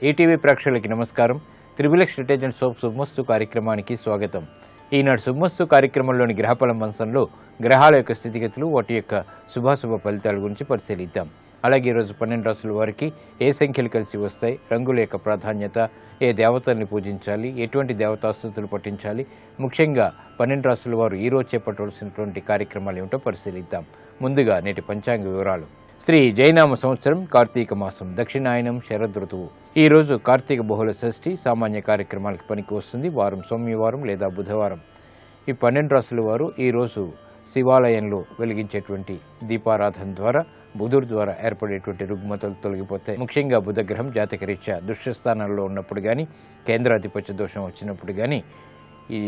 ETV ప్రేక్షకులకి నమస్కారం. Triple detergent soap శుభమస్తు కార్యక్రమానికి స్వాగతం. ఈనాడు శుభమస్తు కార్యక్రమంలోని గ్రహఫలం అంశంలో గ్రహాల యొక్క స్థితిగతులు, వాటి యొక్క శుభాశుభ ఫలితాల గురించి పరిశీలిద్దాం. అలాగే ఈరోజు 12 రాశుల వారికి ఏ సంఖ్యలు కలిసి వస్తాయి, రంగుల యొక్క ప్రాధాన్యత, ఏ దేవతల్ని పూజించాలి, ఎటువంటి దేవతాస్తుతులు పఠించాలి, ముఖ్యంగా 12 రాశుల వారు ఈరోజు చేపట్టవలసినటువంటి కార్యక్రమాలు ఏమిటో పరిశీలిద్దాం. ముందుగా నేటి పంచాంగ వివరాలు. శ్రీ జైనామ సంవత్సరం కార్తీక మాసం, దక్షిణాయనం, శరదృతువు. ఈ రోజు కార్తీక బహుళ షష్ఠి, సామాన్య కార్యక్రమాలకు పనికి వస్తుంది. వారం సోమవారం లేదా బుధవారం. ఈ 12 రాశుల వారు ఈరోజు శివాలయంలో వెలిగించేటువంటి దీపారాధన ద్వారా బుధుడి ద్వారా ఏర్పడేటువంటి రుగ్మతలు తొలగిపోతాయి. ముఖ్యంగా బుధగ్రహం జాతకరీత్యా దుష్టస్థానాల్లో ఉన్నప్పుడు కానీ, కేంద్రాధిపత్య దోషం వచ్చినప్పుడు కానీ, ఈ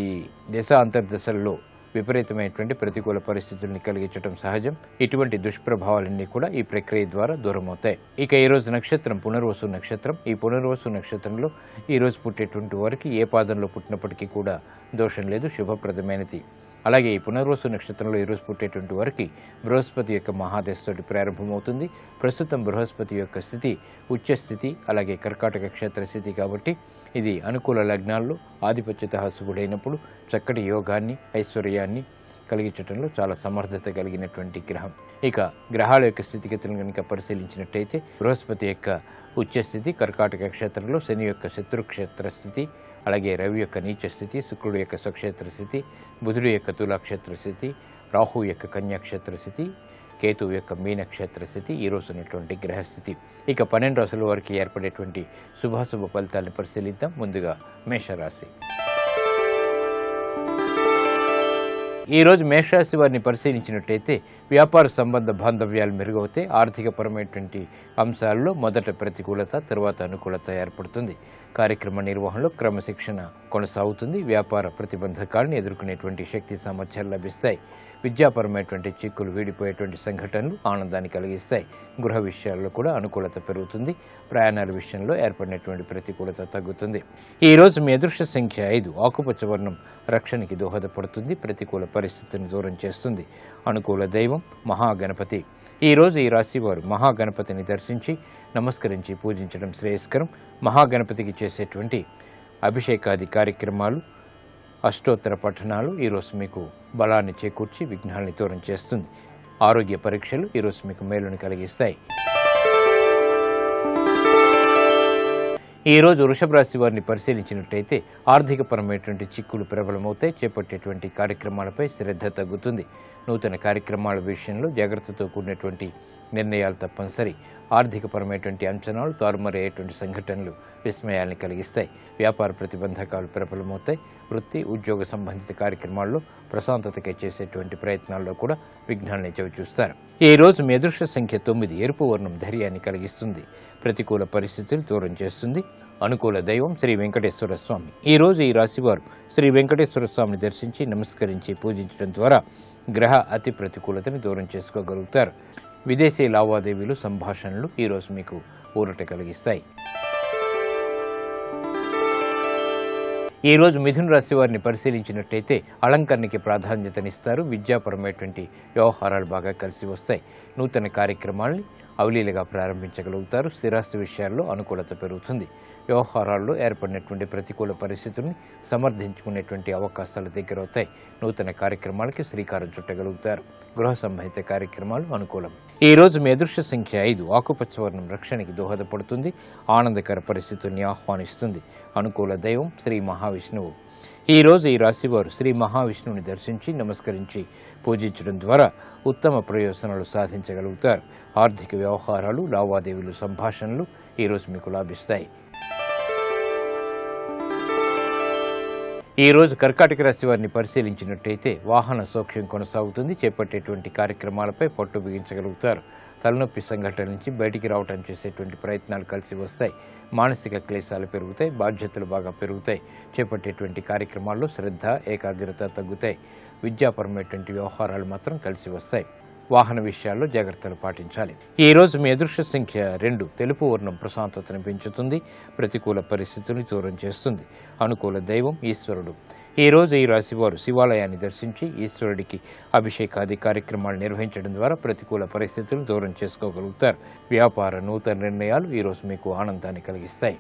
దశ అంతర్దశల్లో విపరీతమైనటువంటి ప్రతికూల పరిస్థితుల్ని కలిగించడం సహజం. ఇటువంటి దుష్ప్రభావాలన్నీ కూడా ఈ ప్రక్రియ ద్వారా దూరమవుతాయి. ఇక ఈరోజు నక్షత్రం పునర్వసు నక్షత్రం. ఈ పునర్వసు నక్షత్రంలో ఈరోజు పుట్టేటువంటి వారికి ఏ పాదంలో పుట్టినప్పటికీ కూడా దోషం లేదు, శుభప్రదమైనది. అలాగే ఈ పునర్వసు నక్షత్రంలో ఈరోజు పుట్టేటువంటి వారికి బృహస్పతి యొక్క మహాదశతోటి ప్రారంభమవుతుంది. ప్రస్తుతం బృహస్పతి యొక్క స్థితి ఉచ్చస్థితి, అలాగే కర్కాటక క్షేత్ర స్థితి కాబట్టి ఇది అనుకూల లగ్నాల్లో ఆధిపత్యత హసుగుడైనప్పుడు చక్కటి యోగాన్ని, ఐశ్వర్యాన్ని కలిగించడంలో చాలా సమర్థత కలిగినటువంటి గ్రహం. ఇక గ్రహాల యొక్క స్థితిగతులను కనుక పరిశీలించినట్టయితే బృహస్పతి యొక్క ఉచ్చస్థితి కర్కాటక క్షేత్రంలో, శని యొక్క శత్రుక్షేత్ర స్థితి, అలాగే రవి యొక్క నీచ స్థితి, శుక్రుడు యొక్క స్వక్షేత్ర స్థితి, బుధుడు యొక్క తులాక్షేత్ర స్థితి, రాహు యొక్క కన్యాక్షేత్ర స్థితి, కేతువు యొక్క మీనక్షేత్ర స్థితి ఈ రోజు ఉన్నటువంటి గ్రహస్థితి. ఇక 12 రాశుల వారికి ఏర్పడేటువంటి శుభాశుభ ఫలితాలను పరిశీలిద్దాం. ముందుగా మేషరాశి. ఈరోజు మేషరాశి వారిని పరిశీలించినట్టయితే వ్యాపార సంబంధ బాంధవ్యాలు మెరుగవుతాయి. ఆర్థికపరమైనటువంటి అంశాల్లో మొదట ప్రతికూలత, తర్వాత అనుకూలత ఏర్పడుతుంది. కార్యక్రమ నిర్వహణలో క్రమశిక్షణ కొనసాగుతుంది. వ్యాపార ప్రతిబంధకాలను ఎదుర్కొనేటువంటి శక్తి సామర్థ్యాలు లభిస్తాయి. విద్యాపరమైనటువంటి చిక్కులు వీడిపోయేటువంటి సంఘటనలు ఆనందాన్ని కలిగిస్తాయి. గృహ విషయాల్లో కూడా అనుకూలత పెరుగుతుంది. ప్రయాణాల విషయంలో ఏర్పడినటువంటి ప్రతికూలత తగ్గుతుంది. ఈ రోజు మీ అదృష్ట సంఖ్య 5. ఆకుపచ్చ వర్ణం రక్షణకి దోహదపడుతుంది, ప్రతికూల పరిస్థితిని దూరం చేస్తుంది. అనుకూల దైవం మహాగణపతి. ఈ రోజు ఈ రాశి వారు మహాగణపతిని దర్శించి నమస్కరించి పూజించడం శ్రేయస్కరం. మహాగణపతికి చేసేటువంటి అభిషేకాది కార్యక్రమాలు, అష్టోత్తర పఠనాలు ఈరోజు మీకు బలాన్ని చేకూర్చి విఘ్నాల్ని దూరం చేస్తుంది. ఆరోగ్య పరీక్షలు ఈరోజు మీకు మేలుని కలిగిస్తాయి. ఈరోజు వృషభ రాశి వారిని పరిశీలించినట్టయితే ఆర్థికపరమైనటువంటి చిక్కులు ప్రబలమవుతాయి. చేపట్టేటువంటి కార్యక్రమాలపై శ్రద్ధ తగ్గుతుంది. నూతన కార్యక్రమాల విషయంలో జాగ్రత్తతో కూడినటువంటి నిర్ణయాలు తప్పనిసరి. ఆర్థికపరమైనటువంటి అంచనాలు తారుమారయ్యేటువంటి సంఘటనలు విస్మయాన్ని కలిగిస్తాయి. వ్యాపార ప్రతిబంధకాలు ప్రబలమవుతాయి. వృత్తి, ఉద్యోగ సంబంధిత కార్యక్రమాల్లో ప్రశాంతతకై చేసేటువంటి ప్రయత్నాల్లో కూడా విఘ్నాల్ని చవిచూస్తారు. ఈ రోజు మీ అదృష్ట సంఖ్య 9. ఎరుపు వర్ణం ధైర్యాన్ని కలిగిస్తుంది, ప్రతికూల పరిస్థితులు దూరం చేస్తుంది. అనుకూల దైవం శ్రీ వెంకటేశ్వర స్వామి. ఈ రోజు ఈ రాశివారు శ్రీ వెంకటేశ్వర స్వామిని దర్శించి నమస్కరించి పూజించడం ద్వారా గ్రహ అతి ప్రతికూలతని దూరం చేసుకోగలుగుతారు. విదేశీ లావాదేవీలు, సంభాషణలు ఈరోజు మీకు ఊరట కలిగిస్తాయి. ఈరోజు మిథున రాశి వారిని పరిశీలించినట్టయితే అలంకరణకి ప్రాధాన్యతనిస్తారు. విద్యాపరమైనటువంటి వ్యవహారాలు బాగా కలిసి వస్తాయి. నూతన కార్యక్రమాల్ని అవలీలగా ప్రారంభించగలుగుతారు. స్థిరాస్తి విషయాల్లో అనుకూలత పెరుగుతుంది. వ్యవహారాల్లో ఏర్పడినటువంటి ప్రతికూల పరిస్థితుల్ని సమర్థించుకునేటువంటి అవకాశాలు దగ్గరవుతాయి. నూతన కార్యక్రమాలకి శ్రీకారం చుట్టగలుగుతారు. గృహ సంబంధిత కార్యక్రమాలు అనుకూలం. ఈ రోజు మీ అదృష్ట సంఖ్య 5. ఆకుపచ్చ వర్ణం రక్షణకి దోహదపడుతుంది, ఆనందకర పరిస్థితుల్ని ఆహ్వానిస్తుంది. అనుకూల దైవం శ్రీ మహావిష్ణువు. ఈ రోజు ఈ రాశివారు శ్రీ మహావిష్ణువుని దర్శించి నమస్కరించి పూజించడం ద్వారా ఉత్తమ ప్రయోజనాలు సాధించగలుగుతారు. ఆర్థిక వ్యవహారాలు, లావాదేవీలు, సంభాషణలు ఈరోజు మీకు లాభిస్తాయి. ఈ రోజు కర్కాటక రాశి వారిని పరిశీలించినట్టయితే వాహన సౌఖ్యం కొనసాగుతుంది. చేపట్టేటువంటి కార్యక్రమాలపై పట్టు బిగించగలుగుతారు. తలనొప్పి సంఘటన నుంచి బయటికి రావడం చేసేటువంటి ప్రయత్నాలు కలిసి వస్తాయి. మానసిక క్లేశాలు పెరుగుతాయి, బాధ్యతలు బాగా పెరుగుతాయి. చేపట్టేటువంటి కార్యక్రమాల్లో శ్రద్ధ, ఏకాగ్రత తగ్గుతాయి. విద్యాపరమైనటువంటి వ్యవహారాలు మాత్రం కలిసి వస్తాయి. వాహన విషయాల్లో జాగ్రత్తలు పాటించాలి. ఈ రోజు మీ అదృష్ట సంఖ్య 2. తెలుపు వర్ణం ప్రశాంతతను పెంచుతుంది, ప్రతికూల పరిస్థితుల్ని దూరం చేస్తుంది. అనుకూల దైవం ఈశ్వరుడు. ఈ రోజు ఈ రాశి వారు శివాలయాన్ని దర్శించి ఈశ్వరుడికి అభిషేకాది కార్యక్రమాలు నిర్వహించడం ద్వారా ప్రతికూల పరిస్థితులను దూరం చేసుకోగలుగుతారు. వ్యాపార నూతన నిర్ణయాలు ఈ రోజు మీకు ఆనందాన్ని కలిగిస్తాయి.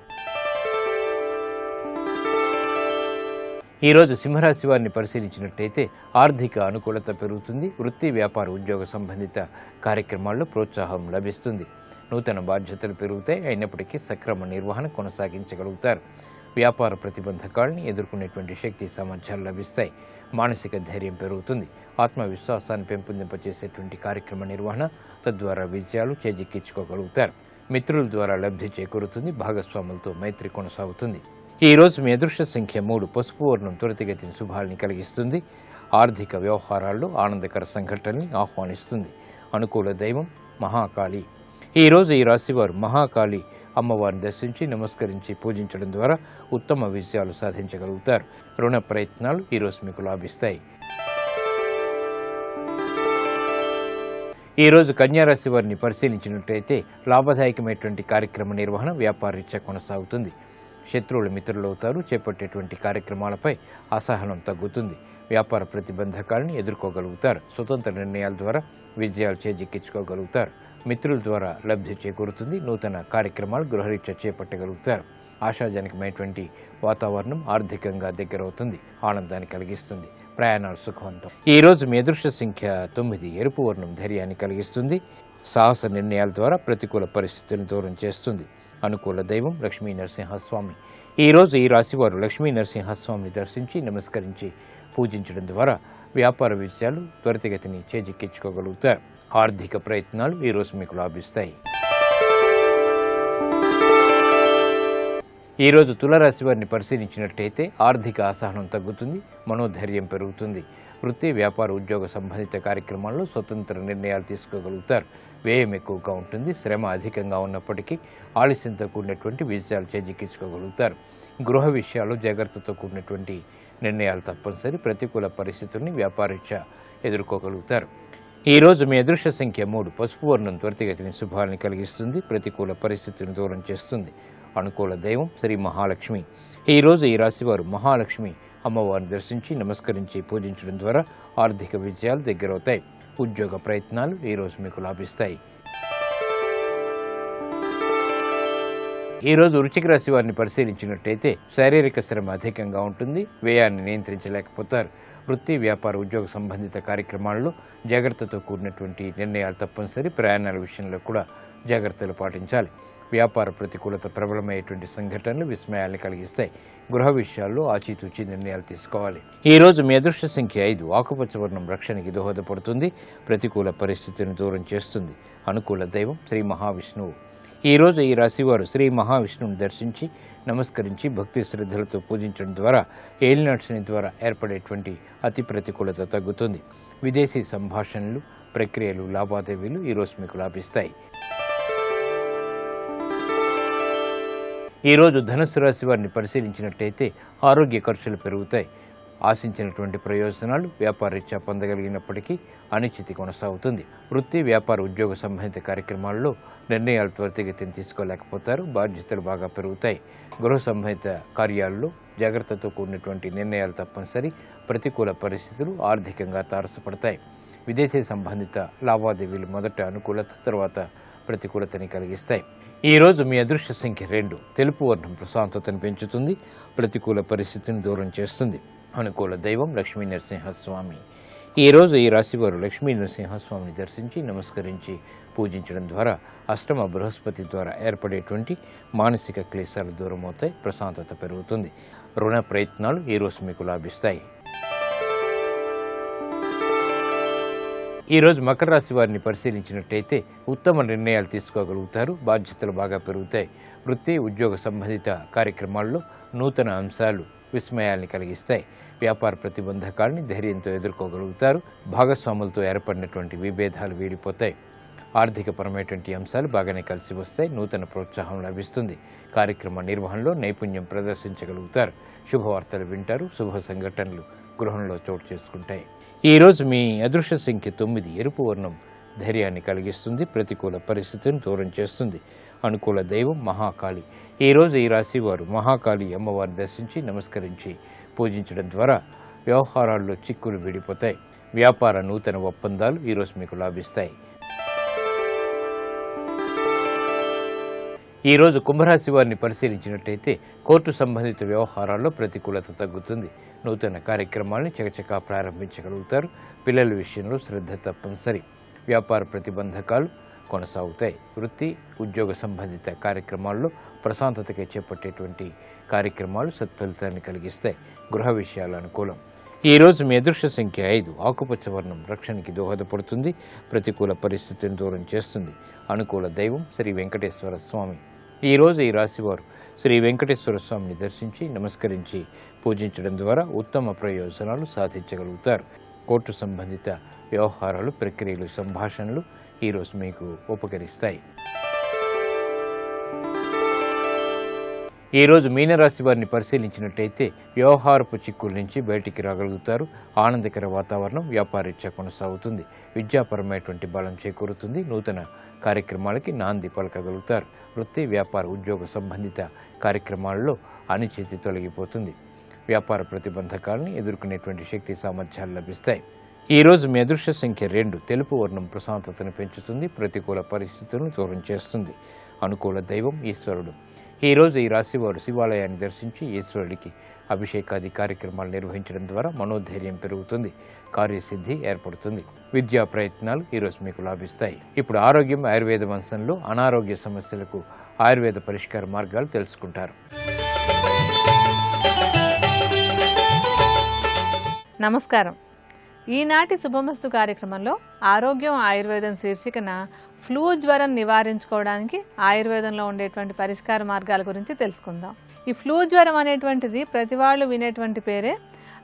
ఈ రోజు సింహరాశి వారిని పరిశీలించినట్టయితే ఆర్థిక అనుకూలత పెరుగుతుంది. వృత్తి వ్యాపార ఉద్యోగ సంబంధిత కార్యక్రమాల్లో ప్రోత్సాహం లభిస్తుంది. నూతన బాధ్యతలు పెరుగుతాయి. అయినప్పటికీ సక్రమ నిర్వహణ కొనసాగించగలుగుతారు. వ్యాపార ప్రతిబంధకాలను ఎదుర్కొనేటువంటి శక్తి సామర్థ్యాలు లభిస్తాయి. మానసిక ధైర్యం పెరుగుతుంది. ఆత్మవిశ్వాసాన్ని పెంపొందింపచేసేటువంటి కార్యక్రమ నిర్వహణ తద్వారా విజయాలు చేజిక్కించుకోగలుగుతారు. మిత్రుల ద్వారా లబ్ధి చేకూరుతుంది. భాగస్వాములతో మైత్రి కొనసాగుతుంది. ఈ రోజు మీ అదృష్ట సంఖ్య 3. పసుపు వర్ణం త్వరితగతిన శుభాల్ని కలిగిస్తుంది. ఆర్థిక వ్యవహారాల్లో ఆనందకర సంఘటనల్ని ఆహ్వానిస్తుంది. అనుకూల దైవం మహాకాళి. ఈ రోజు ఈ రాశివారు మహాకాళి అమ్మవారిని దర్శించి నమస్కరించి పూజించడం ద్వారా ఉత్తమ విజయాలు సాధించగలుగుతారు. రుణ ప్రయత్నాలు ఈ రోజు మీకు లాభిస్తాయి. ఈ రోజు కన్యారాశి వారిని పరిశీలించినట్లయితే లాభదాయకమైనటువంటి కార్యక్రమ నిర్వహణ వ్యాపారరీత్యా కొనసాగుతుంది. శత్రువులు మిత్రులవుతారు. చేపట్టేటువంటి కార్యక్రమాలపై అసహనం తగ్గుతుంది. వ్యాపార ప్రతిబంధకాలను ఎదుర్కోగలుగుతారు. స్వతంత్ర నిర్ణయాల ద్వారా విజయాలు చేజిక్కించుకోగలుగుతారు. మిత్రుల ద్వారా లబ్ధి చేకూరుతుంది. నూతన కార్యక్రమాలు గృహరీత్యా చేపట్టగలుగుతారు. ఆశాజనకమైనటువంటి వాతావరణం ఆర్థికంగా దగ్గరవుతుంది. ఆనందాన్ని కలిగిస్తుంది. ప్రయాణాలు సుఖవంతం. ఈ రోజు మీ అదృష్ట సంఖ్య 9. ఎరుపు వర్ణం ధైర్యాన్ని కలిగిస్తుంది. సాహస నిర్ణయాల ద్వారా ప్రతికూల పరిస్థితులను దూరం చేస్తుంది. అనుకూల దైవం లక్ష్మీ నరసింహస్వామి. ఈ రోజు ఈ రాశివారు లక్ష్మీ నరసింహస్వామిని దర్శించి నమస్కరించి పూజించడం ద్వారా వ్యాపార విజయాలు త్వరితగతిని చేజిక్కించుకోగలుగుతారు. ఆర్థిక ప్రయత్నాలు ఈ రోజు మీకు లాభిస్తాయి. ఈ రోజు తులారాశి వారిని పరిశీలించినట్టయితే ఆర్థిక అసహనం తగ్గుతుంది. మనోధైర్యం పెరుగుతుంది. వృత్తి వ్యాపార ఉద్యోగ సంబంధిత కార్యక్రమాల్లో స్వతంత్ర నిర్ణయాలు తీసుకోగలుగుతారు. వ్యయం ఎక్కువగా ఉంటుంది. శ్రమ అధికంగా ఉన్నప్పటికీ ఆలస్యంతో కూడినటువంటి విజయాలు చేజిక్కించుకోగలుగుతారు. గృహ విషయాల్లో జాగ్రత్తతో కూడినటువంటి నిర్ణయాలు తప్పనిసరి. ప్రతికూల పరిస్థితుల్ని వ్యాపారరీత్యా ఎదుర్కోగలుగుతారు. ఈ రోజు మీ అదృష్ట సంఖ్య 3. పసుపు వర్ణం త్వరితగతిని శుభాల్ని కలిగిస్తుంది. ప్రతికూల పరిస్థితిని దూరం చేస్తుంది. అనుకూల దైవం శ్రీ మహాలక్ష్మి. ఈ రోజు ఈ రాశివారు మహాలక్ష్మి అమ్మవారిని దర్శించి నమస్కరించి పూజించడం ద్వారా ఆర్థిక విజయాలు దగ్గరవుతాయి. ఉద్యోగ ప్రయత్నాలు ఈ రోజు మీకు లాభిస్తాయి. ఈ రోజు వృశ్చిక రాశి వారిని పరిశీలించినట్టయితే శారీరక శ్రమ అధికంగా ఉంటుంది. వ్యయాన్ని నియంత్రించలేకపోతారు. వృత్తి వ్యాపార ఉద్యోగ సంబంధిత కార్యక్రమాల్లో జాగ్రత్తతో కూడినటువంటి నిర్ణయాలు తప్పనిసరి. ప్రయాణాల విషయంలో కూడా జాగ్రత్తలు పాటించాలి. వ్యాపార ప్రతికూలత ప్రబలమయ్యేటువంటి సంఘటనలు విస్మయాల్ని కలిగిస్తాయి. గృహ విషయాల్లో ఆచితూచి నిర్ణయాలు తీసుకోవాలి. ఈ రోజు మీ అదృష్ట సంఖ్య 5. ఆకుపచ్చ వర్ణం రక్షణకి దోహదపడుతుంది. ప్రతికూల పరిస్థితిని దూరం చేస్తుంది. అనుకూల దైవం శ్రీ మహావిష్ణువు. ఈ రోజు ఈ రాశివారు శ్రీ మహావిష్ణువుని దర్శించి నమస్కరించి భక్తి శ్రద్ధలతో పూజించడం ద్వారా ఏలినాటి శని ద్వారా ఏర్పడేటువంటి అతి ప్రతికూలత తగ్గుతుంది. విదేశీ సంభాషణలు ప్రక్రియలు లావాదేవీలు ఈ రోజు మీకు లాభిస్తాయి. ఈ రోజు ధనుస్సు రాశి వారిని పరిశీలించినట్టయితే ఆరోగ్య ఖర్చులు పెరుగుతాయి. ఆశించినటువంటి ప్రయోజనాలు వ్యాపారరీత్యా పొందగలిగినప్పటికీ అనిశ్చితి కొనసాగుతుంది. వృత్తి వ్యాపార ఉద్యోగ సంబంధిత కార్యక్రమాల్లో నిర్ణయాలు త్వరితగతిని తీసుకోలేకపోతారు. బాధ్యతలు బాగా పెరుగుతాయి. గృహ సంబంధిత కార్యాల్లో జాగ్రత్తతో కూడినటువంటి నిర్ణయాలు తప్పనిసరి. ప్రతికూల పరిస్థితులు ఆర్థికంగా తారసపడతాయి. విదేశీ సంబంధిత లావాదేవీలు మొదట అనుకూలత, తర్వాత ప్రతికూలతని కలిగిస్తాయి. ఈ రోజు మీ అదృష్ట సంఖ్య 2. తెలుపు వర్ణం ప్రశాంతతను పెంచుతుంది. ప్రతికూల పరిస్థితిని దూరం చేస్తుంది. అనుకూల దైవం లక్ష్మీ నరసింహస్వామి. ఈ రోజు ఈ రాశివారు లక్ష్మీ నరసింహస్వామిని దర్శించి నమస్కరించి పూజించడం ద్వారా అష్టమ బృహస్పతి ద్వారా ఏర్పడేటువంటి మానసిక క్లేశాలు దూరమవుతాయి. ప్రశాంతత పెరుగుతుంది. రుణ ప్రయత్నాలు ఈ రోజు మీకు లాభిస్తాయి. ఈ రోజు మకర రాశి వారిని పరిశీలించినట్టయితే ఉత్తమ నిర్ణయాలు తీసుకోగలుగుతారు. బాధ్యతలు బాగా పెరుగుతాయి. వృత్తి ఉద్యోగ సంబంధిత కార్యక్రమాల్లో నూతన అంశాలు విస్మయాల్ని కలిగిస్తాయి. వ్యాపార ప్రతిబంధకాలని ధైర్యంతో ఎదుర్కోగలుగుతారు. భాగస్వాములతో ఏర్పడినటువంటి విభేదాలు వీడిపోతాయి. ఆర్థికపరమైనటువంటి అంశాలు బాగానే కలిసి వస్తాయి. నూతన ప్రోత్సాహం లభిస్తుంది. కార్యక్రమ నిర్వహణలో నైపుణ్యం ప్రదర్శించగలుగుతారు. శుభవార్తలు వింటారు. శుభ సంఘటనలు గృహంలో చోటు చేసుకుంటాయి. ఈ రోజు మీ అదృష్ట సంఖ్య 9. ఎరుపు వర్ణం ధైర్యాన్ని కలిగిస్తుంది. ప్రతికూల పరిస్థితిని దూరం చేస్తుంది. అనుకూల దైవం మహాకాళి. ఈ రోజు ఈ రాశి వారు మహాకాళి అమ్మవారిని దర్శించి నమస్కరించి పూజించడం ద్వారా వ్యవహారాల్లో చిక్కులు విడిపోతాయి. వ్యాపార నూతన ఒప్పందాలు ఈరోజు మీకు లాభిస్తాయి. ఈరోజు కుంభరాశి వారిని పరిశీలించినట్టయితే కోర్టు సంబంధిత వ్యవహారాల్లో ప్రతికూలత తగ్గుతుంది. నూతన కార్యక్రమాలను చకచకా ప్రారంభించగలుగుతారు. పిల్లల విషయంలో శ్రద్ధ తప్పనిసరి. వ్యాపార ప్రతిబంధకాలు కొనసాగుతాయి. వృత్తి ఉద్యోగ సంబంధిత కార్యక్రమాల్లో ప్రశాంతతగా చేపట్టేటువంటి కార్యక్రమాలు సత్ఫలితాన్ని కలిగిస్తాయి. గృహ విషయాలు అనుకూలం. ఈరోజు మీ అదృష్ట సంఖ్య 5. ఆకుపచ్చ వర్ణం రక్షణకి దోహదపడుతుంది. ప్రతికూల పరిస్థితిని దూరం చేస్తుంది. అనుకూల దైవం శ్రీ వెంకటేశ్వర స్వామి. ఈరోజు ఈ రాశివారు శ్రీ వెంకటేశ్వర స్వామిని దర్శించి నమస్కరించి పూజించడం ద్వారా ఉత్తమ ప్రయోజనాలు సాధించగలుగుతారు. కోర్టు సంబంధిత వ్యవహారాలు, ప్రక్రియలు, సంభాషణలు ఈరోజు మీకు ఉపకరిస్తాయి. ఈరోజు మీనరాశి వారిని పరిశీలించినట్టయితే వ్యవహారపు చిక్కుల నుంచి బయటికి రాగలుగుతారు. ఆనందకర వాతావరణం వ్యాపారీత్యా కొనసాగుతుంది. విద్యాపరమైనటువంటి బలం చేకూరుతుంది. నూతన కార్యక్రమాలకి నాంది పలకగలుగుతారు. వృత్తి వ్యాపార ఉద్యోగ సంబంధిత కార్యక్రమాల్లో అనిశ్చితి తొలగిపోతుంది. వ్యాపార ప్రతిబంధకాలను ఎదుర్కొనేటువంటి శక్తి సామర్థ్యాలు లభిస్తాయి. ఈరోజు మీ అదృష్ట సంఖ్య 2. తెలుపు వర్ణం ప్రశాంతతను పెంచుతుంది. ప్రతికూల పరిస్థితులను దూరం చేస్తుంది. అనుకూల దైవం ఈశ్వరుడు. ఈరోజు ఈ రాశివారు శివాలయాన్ని దర్శించి ఈశ్వరుడికి అభిషేకాది కార్యక్రమాలు నిర్వహించడం ద్వారా మనోధైర్యం పెరుగుతుంది. కార్యసిద్ధి ఏర్పడుతుంది. విద్యా ప్రయత్నాలు ఈరోజు మీకు లాభిస్తాయి. ఇప్పుడు ఆరోగ్యం ఆయుర్వేద వంశంలో అనారోగ్య సమస్యలకు ఆయుర్వేద పరిష్కార మార్గాలు తెలుసుకుంటారు. నమస్కారం. ఈనాటి శుభమస్తు కార్యక్రమంలో ఆరోగ్యం ఆయుర్వేదం శీర్షికన ఫ్లూ జ్వరం నివారించుకోవడానికి ఆయుర్వేదంలో ఉండేటువంటి పరిష్కార మార్గాల గురించి తెలుసుకుందాం. ఈ ఫ్లూ జ్వరం అనేటువంటిది ప్రతి వాళ్ళు వినేటువంటి పేరే.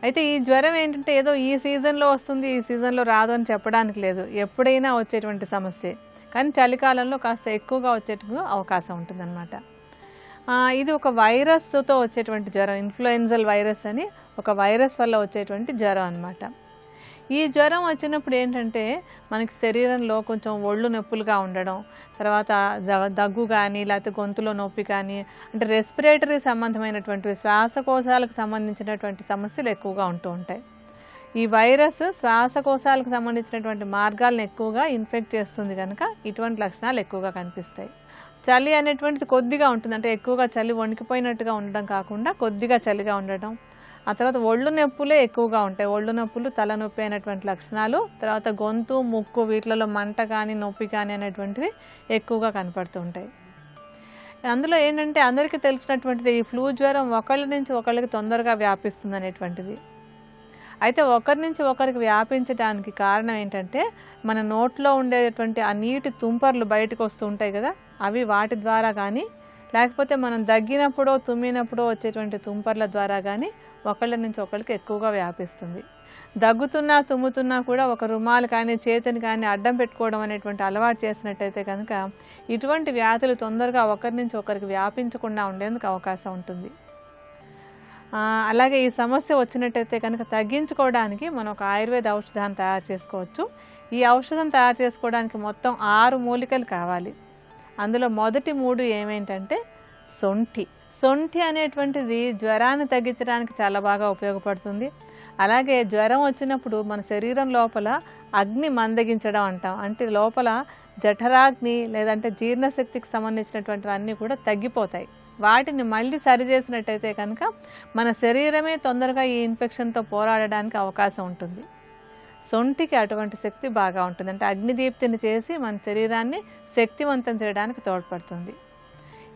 అయితే ఈ జ్వరం ఏంటంటే ఏదో ఈ సీజన్లో వస్తుంది, ఈ సీజన్లో రాదు అని చెప్పడానికి లేదు. ఎప్పుడైనా వచ్చేటువంటి సమస్యే. కానీ చలికాలంలో కాస్త ఎక్కువగా వచ్చేటప్పుడు అవకాశం ఉంటుందన్నమాట. ఇది ఒక వైరస్తో వచ్చేటువంటి జ్వరం. ఇన్ఫ్లుయెంజల్ వైరస్ అని ఒక వైరస్ వల్ల వచ్చేటువంటి జ్వరం అన్నమాట. ఈ జ్వరం వచ్చినప్పుడు ఏంటంటే మనకి శరీరంలో కొంచెం ఒళ్ళు నొప్పులుగా ఉండడం, తర్వాత దగ్గు కానీ లేకపోతే గొంతులో నొప్పి కానీ, అంటే రెస్పిరేటరీ సంబంధమైనటువంటి శ్వాసకోశాలకు సంబంధించినటువంటి సమస్యలు ఎక్కువగా ఉంటూ ఉంటాయి. ఈ వైరస్ శ్వాసకోశాలకు సంబంధించినటువంటి మార్గాలను ఎక్కువగా ఇన్ఫెక్ట్ చేస్తుంది కనుక ఇటువంటి లక్షణాలు ఎక్కువగా కనిపిస్తాయి. చలి అనేటువంటిది కొద్దిగా ఉంటుంది. అంటే ఎక్కువగా చలి వణికిపోయినట్టుగా ఉండడం కాకుండా కొద్దిగా చలిగా ఉండడం. ఆ తర్వాత ఒళ్ళు నొప్పులే ఎక్కువగా ఉంటాయి. ఒళ్ళు నొప్పులు, తలనొప్పి అనేటువంటి లక్షణాలు, తర్వాత గొంతు, ముక్కు వీటిలలో మంట కానీ నొప్పి కానీ అనేటువంటివి ఎక్కువగా కనపడుతూ ఉంటాయి. అందులో ఏంటంటే అందరికీ తెలిసినటువంటిది ఈ ఫ్లూ జ్వరం ఒకళ్ళ నుంచి ఒకళ్ళకి తొందరగా వ్యాపిస్తుంది అనేటువంటిది. అయితే ఒకరి నుంచి ఒకరికి వ్యాపించడానికి కారణం ఏంటంటే మన నోట్లో ఉండేటువంటి ఆ నీటి తుంపర్లు బయటకు వస్తూ ఉంటాయి కదా, అవి వాటి ద్వారా కానీ లేకపోతే మనం దగ్గినప్పుడో తుమ్మినప్పుడో వచ్చేటువంటి తుంపర్ల ద్వారా కానీ ఒకళ్ళ నుంచి ఒకళ్ళకి ఎక్కువగా వ్యాపిస్తుంది. దగ్గుతున్నా తుమ్ముతున్నా కూడా ఒక రుమాలు కానీ చేతిని కానీ అడ్డం పెట్టుకోవడం అనేటువంటి అలవాటు చేసినట్టయితే కనుక ఇటువంటి వ్యాధులు తొందరగా ఒకరి నుంచి ఒకరికి వ్యాపించకుండా ఉండేందుకు అవకాశం ఉంటుంది. అలాగే ఈ సమస్య వచ్చినట్టయితే కనుక తగ్గించుకోవడానికి మనం ఒక ఆయుర్వేద ఔషధాన్ని తయారు చేసుకోవచ్చు. ఈ ఔషధం తయారు చేసుకోవడానికి మొత్తం 6 మూలికలు కావాలి. అందులో మొదటి 3 ఏమేంటంటే సొంఠి. సొంఠి అనేటువంటిది జ్వరాన్ని తగ్గించడానికి చాలా బాగా ఉపయోగపడుతుంది. అలాగే జ్వరం వచ్చినప్పుడు మన శరీరం లోపల అగ్ని మందగించడం అంటాం. అంటే లోపల జఠరాగ్ని లేదంటే జీర్ణశక్తికి సంబంధించినటువంటివన్నీ కూడా తగ్గిపోతాయి. వాటిని మళ్ళీ సరిచేసినట్టయితే కనుక మన శరీరమే తొందరగా ఈ ఇన్ఫెక్షన్తో పోరాడడానికి అవకాశం ఉంటుంది. సొంఠికి అటువంటి శక్తి బాగా ఉంటుంది. అంటే అగ్నిదీప్తిని చేసి మన శరీరాన్ని శక్తివంతం చేయడానికి తోడ్పడుతుంది.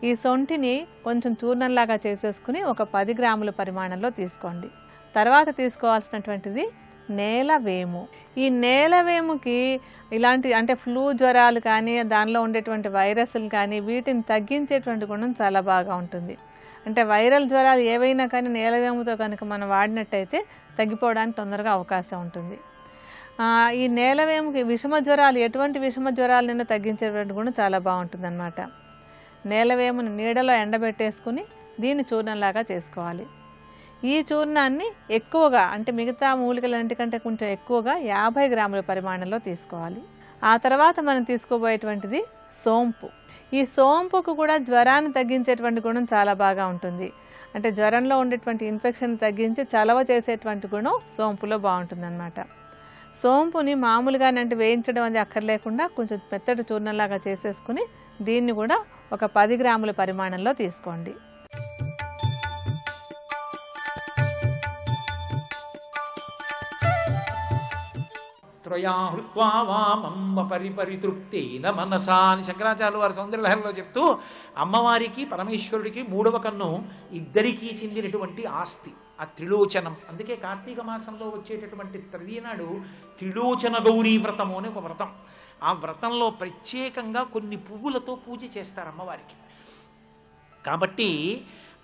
ఈ సొంఠిని కొంచెం చూర్ణంలాగా చేసేసుకుని ఒక 10 గ్రాముల పరిమాణంలో తీసుకోండి. తర్వాత తీసుకోవాల్సినటువంటిది నేలవేము. ఈ నేలవేముకి ఇలాంటి అంటే ఫ్లూ జ్వరాలు కానీ దానిలో ఉండేటువంటి వైరస్లు కానీ వీటిని తగ్గించేటువంటి గుణం చాలా బాగా ఉంటుంది. అంటే వైరల్ జ్వరాలు ఏవైనా కానీ నేలవేముతో కనుక మనం వాడినట్టయితే తగ్గిపోవడానికి తొందరగా అవకాశం ఉంటుంది. ఈ నేలవేముకి విషమ జ్వరాలు ఎటువంటి విషమ జ్వరాలైనా తగ్గించేటువంటి గుణం చాలా బాగుంటుంది అన్నమాట. నేలవేముని నీడలో ఎండబెట్టేసుకుని దీన్ని చూర్ణంలాగా చేసుకోవాలి. ఈ చూర్ణాన్ని ఎక్కువగా అంటే మిగతా మూలికలన్నిటికంటే కొంచెం ఎక్కువగా 50 గ్రాముల పరిమాణంలో తీసుకోవాలి. ఆ తర్వాత మనం తీసుకోబోయేటువంటిది సోంపు. ఈ సోంపుకు కూడా జ్వరాన్ని తగ్గించేటువంటి గుణం చాలా బాగా ఉంటుంది. అంటే జ్వరంలో ఉండేటువంటి ఇన్ఫెక్షన్ తగ్గించి చలవ చేసేటువంటి గుణం సోంపులో బాగుంటుందన్నమాట. సోంపుని మామూలుగా అంటే వేయించడం అనేది అక్కర్లేకుండా కొంచెం మెత్తటి చూర్ణంలాగా చేసేసుకుని దీన్ని కూడా ఒక 10 గ్రాముల పరిమాణంలో తీసుకోండి. పరిపరితృప్తేన మనసా అని శంకరాచార్యులు వారి సౌందర్యలహరిలో చెప్తూ అమ్మవారికి పరమేశ్వరుడికి 3వ కన్ను ఇద్దరికీ చెందినటువంటి ఆస్తి ఆ త్రిలోచనం. అందుకే కార్తీక మాసంలో వచ్చేటటువంటి తృతీయ నాడు త్రిలోచన గౌరీ వ్రతము అని ఒక వ్రతం. ఆ వ్రతంలో ప్రత్యేకంగా కొన్ని పువ్వులతో పూజ చేస్తారు అమ్మవారికి. కాబట్టి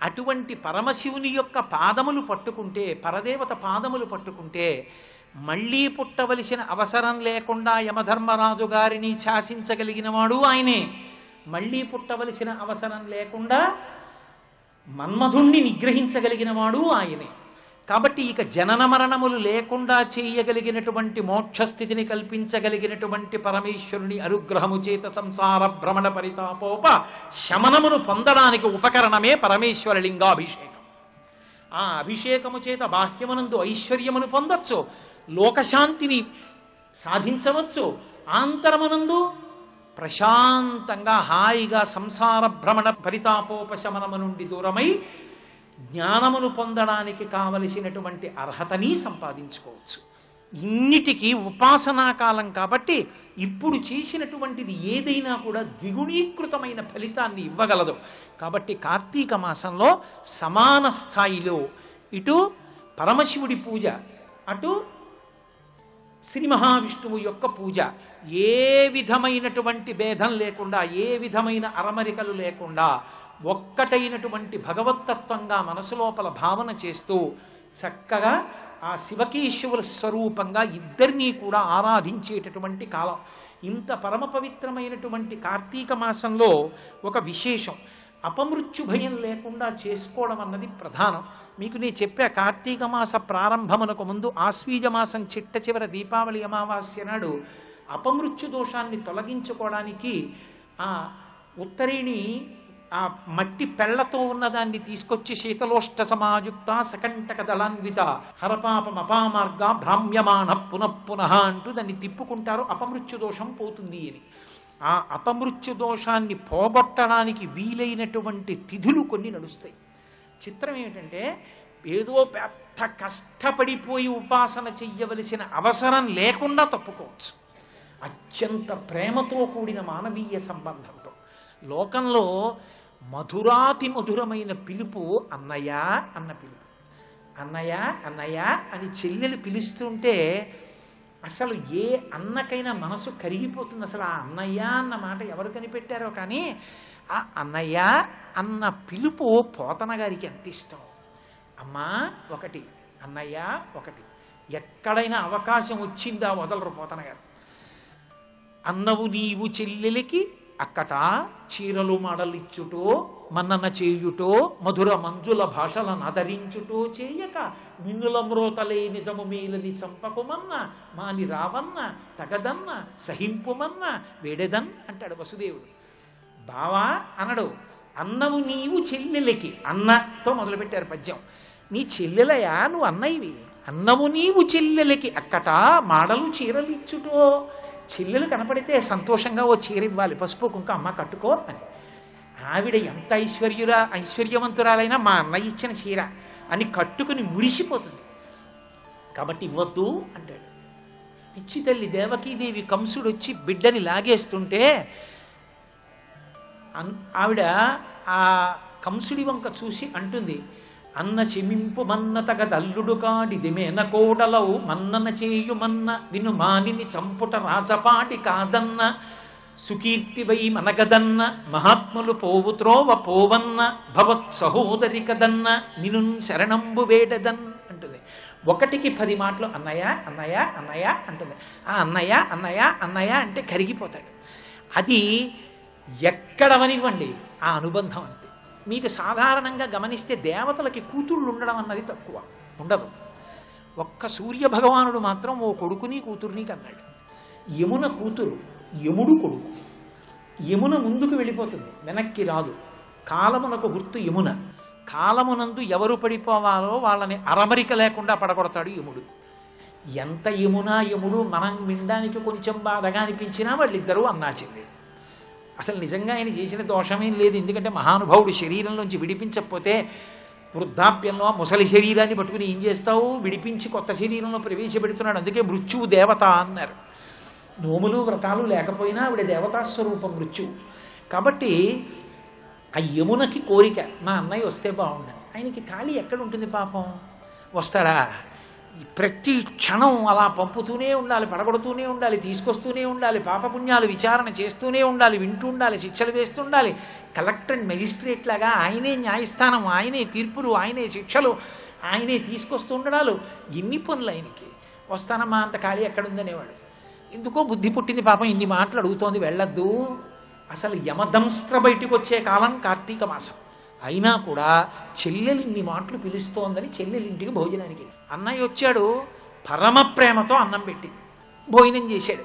అటువంటి పరమశివుని యొక్క పాదములు పట్టుకుంటే, పరదేవత పాదములు పట్టుకుంటే మళ్లీ పుట్టవలసిన అవసరం లేకుండా యమధర్మరాజు గారిని శాసించగలిగిన వాడు ఆయనే. మళ్లీ పుట్టవలసిన అవసరం లేకుండా మన్మధుణ్ణి నిగ్రహించగలిగిన వాడు ఆయనే. కాబట్టి ఇక జనన మరణములు లేకుండా చేయగలిగినటువంటి మోక్షస్థితిని కల్పించగలిగినటువంటి పరమేశ్వరుని అనుగ్రహము చేత సంసార భ్రమణ పరితాపోప శమనమును పొందడానికి ఉపకరణమే పరమేశ్వర లింగాభిషేకం. ఆ అభిషేకము చేత బాహ్యమునందు ఐశ్వర్యమును పొందొచ్చు, లోకశాంతిని సాధించవచ్చు, ఆంతరమునందు ప్రశాంతంగా హాయిగా సంసార భ్రమణ పరితాపోపశమనము నుండి దూరమై జ్ఞానమును పొందడానికి కావలసినటువంటి అర్హతని సంపాదించుకోవచ్చు. ఇన్నిటికీ ఉపాసనా కాలం కాబట్టి ఇప్పుడు చేసినటువంటిది ఏదైనా కూడా ద్విగుణీకృతమైన ఫలితాన్ని ఇవ్వగలదు. కాబట్టి కార్తీక మాసంలో సమాన స్థాయిలో ఇటు పరమశివుడి పూజ, అటు శ్రీ మహావిష్ణువు యొక్క పూజ ఏ విధమైనటువంటి భేదం లేకుండా, ఏ విధమైన అరమరికలు లేకుండా ఒక్కటైనటువంటి భగవత్తత్వంగా మనసు లోపల భావన చేస్తూ చక్కగా ఆ శివకేశవుల స్వరూపంగా ఇద్దరినీ కూడా ఆరాధించేటటువంటి కాలం. ఇంత పరమ పవిత్రమైనటువంటి కార్తీక మాసంలో ఒక విశేషం, అపమృత్యు భయం లేకుండా చేసుకోవడం అన్నది ప్రధానం. మీకు నేను చెప్పా, కార్తీక మాస ప్రారంభమునకు ముందు ఆశ్వీజ మాసం చిట్ట చివరి దీపావళి అమావాస్య నాడు అపమృత్యు దోషాన్ని తొలగించుకోవడానికి ఆ ఉత్తరేణి ఆ మట్టి పెళ్లతో ఉన్నదాన్ని తీసుకొచ్చి శీతలోష్ట సమాయుక్త సకంటక దళాన్విత హరపాపం అపామార్గ భ్రామ్యమాణ పునఃపునః అంటూ దాన్ని తిప్పుకుంటారు. అపమృత్యు దోషం పోతుంది అని. ఆ అపమృత్యు దోషాన్ని పోగొట్టడానికి వీలైనటువంటి తిథులు కొన్ని నడుస్తాయి. చిత్రం ఏమిటంటే, ఏదో పెద్ద కష్టపడిపోయి ఉపాసన చెయ్యవలసిన అవసరం లేకుండా తప్పుకోవచ్చు. అత్యంత ప్రేమతో కూడిన మానవీయ సంబంధంతో. లోకంలో మధురాతి మధురమైన పిలుపు అన్నయ్య అన్న పిలుపు. అన్నయ్య అన్నయ్య అని చెల్లెలు పిలుస్తుంటే అసలు ఏ అన్నకైనా మనసు కరిగిపోతుంది. అసలు ఆ అన్నయ్య అన్న మాట ఎవరు కనిపెట్టారో కానీ ఆ అన్నయ్య అన్న పిలుపు పోతన గారికి ఎంత ఇష్టం. అమ్మా ఒకటి, అన్నయ్య ఒకటి. ఎక్కడైనా అవకాశం వచ్చిందా వదలరు పోతన గారు. అన్నవు నీవు చెల్లెలికి అక్కట చీరలు మడలిచ్చుటో మన్నన చేయుటో మధుర మంజుల భాషలను ఆదరించుటో చేయక మిన్నుల మ్రోతలే నిజము మేలని చంపకుమన్న మాని రావన్న తగదన్న సహింపుమన్న వేడెదన్ అంటాడు వసుదేవుడు. బావా అనడు, అన్నవు నీవు చెల్లెలికి. అన్నతో మొదలుపెట్టారు పద్యం. నీ చెల్లెలయా, నువ్వు అన్నయ్యవి. అన్నవు నీవు చెల్లెలికి అక్కట మాడలు చీరలిచ్చుటో. చెల్లెలు కనపడితే సంతోషంగా ఓ చీర ఇవ్వాలి, పసుపు కుంక, అమ్మ కట్టుకో అని. ఆవిడ ఎంత ఐశ్వర్యవంతురాలైనా మా అన్నయ్య ఇచ్చిన చీర అని కట్టుకుని మురిసిపోతుంది. కాబట్టి ఇవ్వద్దు అంటాడు. పిచ్చి తల్లి దేవకీదేవి కంసుడు వచ్చి బిడ్డని లాగేస్తుంటే ఆవిడ ఆ కంసుడి వంక చూసి అంటుంది, అన్న చెమింపు మన్న తగదల్లుడు కాడిది మేన కోడలవు మన్నన చేయుమన్న విను మానిని చంపుట రాజపాటి కాదన్న సుకీర్తివై మనగదన్న మహాత్ములు పోవు త్రోవ పోవన్న భవత్ సహోదరి కదన్న నిను శరణంబు వేడదన్ అంటుంది. 1కి 10 మాటలు అన్నయ్య అన్నయ్య అన్నయ్య అంటుంది. ఆ అన్నయ్య అన్నయ్య అన్నయ్య అంటే కరిగిపోతాడు. అది ఎక్కడవనివ్వండి ఆ అనుబంధం అంతే. మీకు సాధారణంగా గమనిస్తే దేవతలకి కూతుళ్ళు ఉండడం అన్నది తక్కువ ఉండదు. ఒక్క సూర్య భగవానుడు మాత్రం ఓ కొడుకుని కూతుర్ని కన్నాడు. యమున కూతురు, యముడు కొడుకు. యమున ముందుకు వెళ్ళిపోతుంది, వెనక్కి రాదు. కాలమునకు గుర్తు యమున. కాలమునందు ఎవరు పడిపోవాలో వాళ్ళని అరమరిక లేకుండా పడగొడతాడు యముడు. ఎంత యముడు మనం వినడానికి కొంచెం బాధగా అనిపించినా వాళ్ళిద్దరూ అన్నా చెల్లెలు. అసలు నిజంగా ఆయన చేసిన దోషమేం లేదు. ఎందుకంటే మహానుభావుడు శరీరంలోంచి విడిపించకపోతే వృద్ధాప్యంలో ముసలి శరీరాన్ని పట్టుకుని ఏం చేస్తావు, విడిపించి కొత్త శరీరంలో ప్రవేశపెడుతున్నాడు. అందుకే మృత్యువు దేవత అన్నారు. నోములు వ్రతాలు లేకపోయినా ఆవిడ దేవతా స్వరూపం మృత్యువు. కాబట్టి ఆ యమునకి కోరిక, మా అన్నయ్య వస్తే బాగుండదు. ఆయనకి ఖాళీ ఎక్కడ ఉంటుంది పాపం, వస్తాడా? ప్రతి క్షణం అలా పంపుతూనే ఉండాలి, పడగొడుతూనే ఉండాలి, తీసుకొస్తూనే ఉండాలి, పాపపుణ్యాలు విచారణ చేస్తూనే ఉండాలి, వింటూ ఉండాలి, శిక్షలు వేస్తుండాలి. కలెక్టర్ మెజిస్ట్రేట్ లాగా ఆయనే న్యాయస్థానం, ఆయనే తీర్పులు, ఆయనే శిక్షలు, ఆయనే తీసుకొస్తూ ఉండడాలు. ఎన్ని పనులు ఆయనకి. వస్తానమ్మా, అంత ఖాళీ ఎక్కడుందనేవాడు. ఎందుకో బుద్ధి పుట్టింది పాపం, ఇన్ని మాటలు అడుగుతోంది, వెళ్ళొద్దు. అసలు యమదంస్త్ర బయటికి వచ్చే కాలం కార్తీక మాసం అయినా కూడా చెల్లెలు ఇన్ని మాటలు పిలుస్తోందని చెల్లెలింటికి భోజనానికి అన్నయ్య వచ్చాడు. పరమ ప్రేమతో అన్నం పెట్టి భోజనం చేశాడు.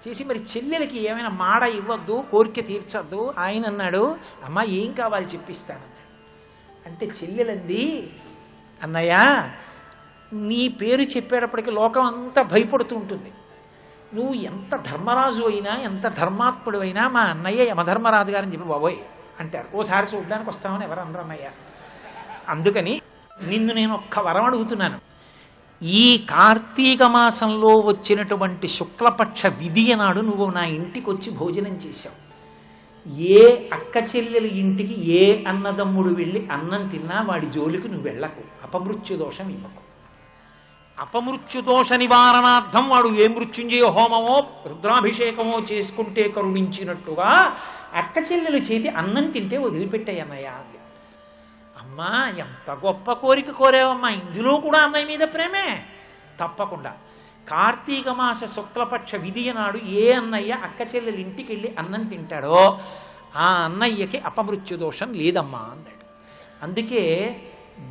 చేసి మరి చెల్లెలకి ఏమైనా మాడ ఇవ్వద్దు, కోరిక తీర్చద్దు. ఆయన అన్నాడు, అమ్మా ఏం కావాలి చెప్పిస్తానన్నాడు. అంటే చెల్లెలంది, అన్నయ్య నీ పేరు చెప్పేటప్పటికి లోకం అంతా భయపడుతూ ఉంటుంది. నువ్వు ఎంత ధర్మరాజు అయినా, ఎంత ధర్మాత్ముడు అయినా మా అన్నయ్య యమధర్మరాజు గారని చెప్పి బాబోయ్ అంటారు. ఓసారి చూడడానికి వస్తామని ఎవరు అనరు అన్నయ్య. అందుకని నిన్ను నేను ఒక్క వరం అడుగుతున్నాను. ఈ కార్తీక మాసంలో వచ్చినటువంటి శుక్లపక్ష విధియ నాడు నువ్వు నా ఇంటికి వచ్చి భోజనం చేశావు. ఏ అక్క చెల్లెలు ఇంటికి ఏ అన్నదమ్ముడు వెళ్ళి అన్నం తిన్నా వాడి జోలికి నువ్వు వెళ్ళకు, అపమృత్యు దోషం ఇవ్వకు. అపమృత్యు దోష నివారణార్థం వాడు ఏ మృత్యుంజయ హోమమో రుద్రాభిషేకమో చేసుకుంటే కరుణించినట్టుగా అక్క చెల్లెల చేతి అన్నం తింటే వదిలిపెట్టాయన్నయ్య అంది. అమ్మా ఎంత గొప్ప కోరిక కోరావమ్మా, ఇందులో కూడా అన్నయ్య మీద ప్రేమే. తప్పకుండా కార్తీక మాస శుక్లపక్ష విధియ నాడు ఏ అన్నయ్య అక్క చెల్లెల ఇంటికి వెళ్ళి అన్నం తింటాడో ఆ అన్నయ్యకి అపమృత్యు దోషం లేదమ్మా అన్నాడు. అందుకే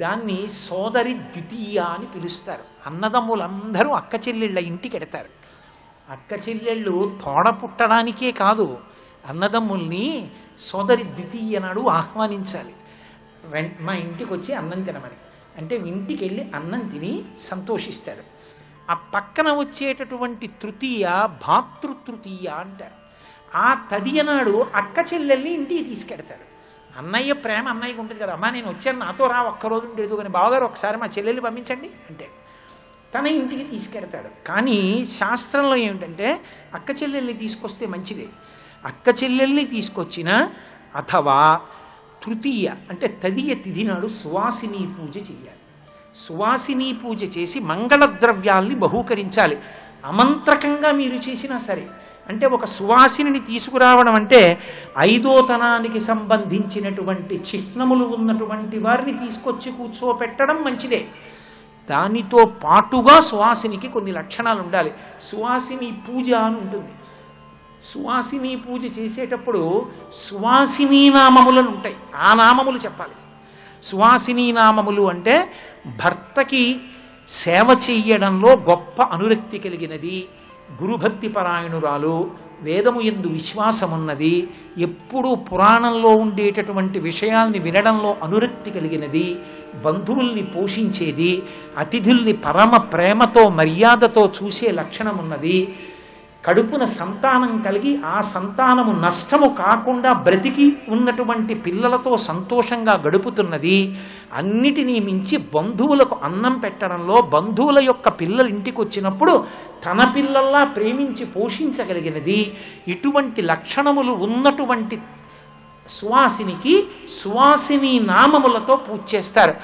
దాన్ని సోదరి ద్వితీయ అని పిలుస్తారు. అన్నదమ్ములందరూ అక్క చెల్లెళ్ళ ఇంటికి ఎడతారు. అక్క చెల్లెళ్ళు తోడ పుట్టడానికే కాదు, అన్నదమ్ముల్ని సోదరి ద్వితీయ నాడు ఆహ్వానించాలి. మా ఇంటికి వచ్చి అన్నం తినమని. అంటే ఇంటికి వెళ్ళి అన్నం తిని సంతోషిస్తాడు. ఆ పక్కన వచ్చేటటువంటి తృతీయ భాతృతృతీయ అంటారు. ఆ తదియ నాడు అక్క చెల్లెల్ని ఇంటికి తీసుకెడతారు. అన్నయ్య ప్రేమ అన్నయ్యకి ఉంటుంది కదా, అమ్మా నేను వచ్చాను నాతో రా, ఒక్కరోజు ఉండేదు కానీ బావగారు ఒకసారి మా చెల్లెల్ని పంపించండి అంటే తన ఇంటికి తీసుకెడతాడు. కానీ శాస్త్రంలో ఏమిటంటే అక్క చెల్లెల్ని తీసుకొస్తే మంచిదే. అక్క చెల్లెల్ని తీసుకొచ్చిన అథవా తృతీయ అంటే తదియ తిథి నాడు సువాసిని పూజ చేయాలి. సువాసిని పూజ చేసి మంగళ ద్రవ్యాల్ని బహూకరించాలి. అమంత్రకంగా మీరు చేసినా సరే. అంటే ఒక సువాసిని తీసుకురావడం అంటే ఐదోతనానికి సంబంధించినటువంటి చిహ్నములు ఉన్నటువంటి వారిని తీసుకొచ్చి కూర్చోపెట్టడం మంచిదే. దానితో పాటుగా సువాసినికి కొన్ని లక్షణాలు ఉండాలి. సువాసిని పూజ అని ఉంటుంది. సువాసిని పూజ చేసేటప్పుడు సువాసిని నామములను ఉంటాయి, ఆ నామములు చెప్పాలి. సువాసిని నామములు అంటే భర్తకి సేవ చెయ్యడంలో గొప్ప అనురక్తి కలిగినది, గురుభక్తి పరాయణురాలు, వేదము యందు విశ్వాసమున్నది, ఎప్పుడూ పురాణంలో ఉండేటటువంటి విషయాల్ని వినడంలో అనురక్తి కలిగినది, బంధువుల్ని పోషించేది, అతిథుల్ని పరమ ప్రేమతో మర్యాదతో చూసే లక్షణం ఉన్నది, కడుపున సంతానం కలిగి ఆ సంతానము నష్టము కాకుండా బ్రతికి ఉన్నటువంటి పిల్లలతో సంతోషంగా గడుపుతున్నది, అన్నిటినీ మించి బంధువులకు అన్నం పెట్టడంలో బంధువుల యొక్క పిల్లలు ఇంటికి వచ్చినప్పుడు తన పిల్లల్లా ప్రేమించి పోషించగలిగినది, ఇటువంటి లక్షణములు ఉన్నటువంటి సువాసినికి సువాసిని నామములతో పూజ చేస్తారు.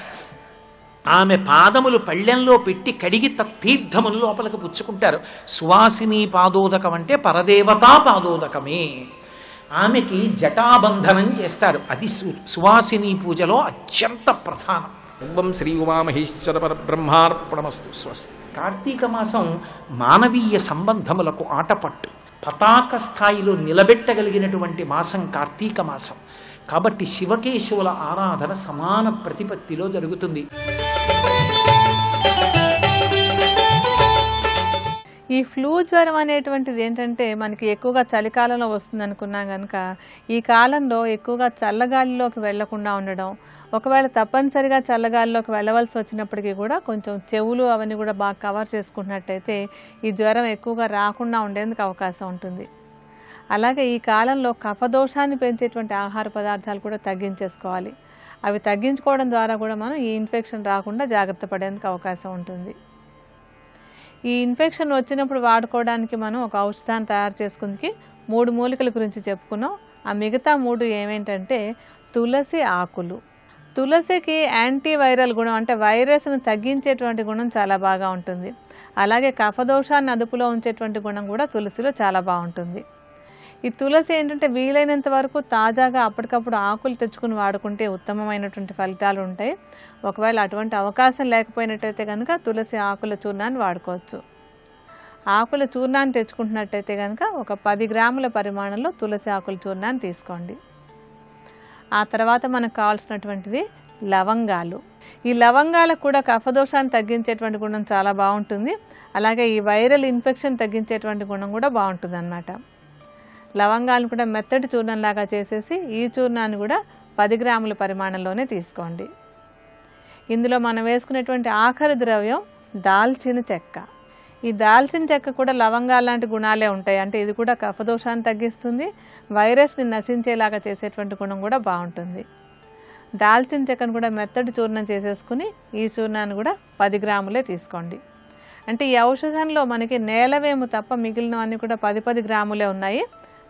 ఆమె పాదములు పళ్ళెంలో పెట్టి కడిగి తీర్థములు లోపలికి పుచ్చుకుంటారు. సువాసిని పాదోదకం అంటే పరదేవతా పాదోదకమే. ఆమెకి జటాబంధనం చేస్తారు. అది సువాసిని పూజలో అత్యంత ప్రధానం. ఓం శ్రీ ఉమామహేశ్వర పరబ్రహ్మార్పణమస్తు. స్వస్తి. కార్తీక మాసం మానవీయ సంబంధములకు ఆటపట్టు, పతాక స్థాయిలో నిలబెట్టగలిగినటువంటి మాసం కార్తీక మాసం. కాబట్టి శివకేశవుల ఆరాధన సమాన ప్రతిపత్తిలో జరుగుతుంది. ఈ ఫ్లూ జ్వరం అనేటువంటిది ఏంటంటే మనకి ఎక్కువగా చలికాలంలో వస్తుంది అనుకున్నాం కనుక ఈ కాలంలో ఎక్కువగా చల్లగాలిలోకి వెళ్లకుండా ఉండడం, ఒకవేళ తప్పనిసరిగా చల్లగాలిలోకి వెళ్ళవలసి వచ్చినప్పటికీ కూడా కొంచెం చెవులు అవన్నీ కూడా బాగా కవర్ చేసుకున్నట్టయితే ఈ జ్వరం ఎక్కువగా రాకుండా ఉండేందుకు అవకాశం ఉంటుంది. అలాగే ఈ కాలంలో కఫదోషాన్ని పెంచేటువంటి ఆహార పదార్థాలు కూడా తగ్గించేసుకోవాలి. అవి తగ్గించుకోవడం ద్వారా కూడా మనం ఈ ఇన్ఫెక్షన్ రాకుండా జాగ్రత్త పడేందుకు అవకాశం ఉంటుంది. ఈ ఇన్ఫెక్షన్ వచ్చినప్పుడు వాడుకోవడానికి మనం ఒక ఔషధాన్ని తయారు చేసుకుందికి 3 మూలికల గురించి చెప్పుకున్నాం. ఆ మిగతా 3 ఏమేంటంటే తులసి ఆకులు. తులసికి యాంటీవైరల్ గుణం అంటే వైరస్ను తగ్గించేటువంటి గుణం చాలా బాగా ఉంటుంది. అలాగే కఫదోషాన్ని అదుపులో ఉంచేటువంటి గుణం కూడా తులసిలో చాలా బాగుంటుంది. ఈ తులసి ఏంటంటే వీలైనంత వరకు తాజాగా అప్పటికప్పుడు ఆకులు తెచ్చుకుని వాడుకుంటే ఉత్తమమైనటువంటి ఫలితాలు ఉంటాయి. ఒకవేళ అటువంటి అవకాశం లేకపోయినట్టయితే కనుక తులసి ఆకుల చూర్ణాన్ని వాడుకోవచ్చు. ఆకుల చూర్ణాన్ని తెచ్చుకుంటున్నట్టయితే కనుక ఒక 10 గ్రాముల పరిమాణంలో తులసి ఆకుల చూర్ణాన్ని తీసుకోండి. ఆ తర్వాత మనకు కావాల్సినటువంటిది లవంగాలు. ఈ లవంగాలకు కూడా కఫదోషాన్ని తగ్గించేటువంటి గుణం చాలా బాగుంటుంది. అలాగే ఈ వైరల్ ఇన్ఫెక్షన్ తగ్గించేటువంటి గుణం కూడా బాగుంటుంది అన్నమాట. లవంగాలను కూడా మెత్తటి చూర్ణంలాగా చేసేసి ఈ చూర్ణాన్ని కూడా 10 గ్రాముల పరిమాణంలోనే తీసుకోండి. ఇందులో మనం వేసుకునేటువంటి ఆఖరి ద్రవ్యం దాల్చిన చెక్క. ఈ దాల్చిన చెక్క కూడా లవంగాల లాంటి గుణాలే ఉంటాయి. అంటే ఇది కూడా కఫదోషాన్ని తగ్గిస్తుంది, వైరస్ని నశించేలాగా చేసేటువంటి గుణం కూడా బాగుంటుంది. దాల్చిన చెక్కను కూడా మెత్తటి చూర్ణం చేసేసుకుని ఈ చూర్ణాన్ని కూడా 10 గ్రాములే తీసుకోండి. అంటే ఈ ఔషధంలో మనకి నేలవేము తప్ప మిగిలినవన్నీ కూడా 10 గ్రాములే ఉన్నాయి.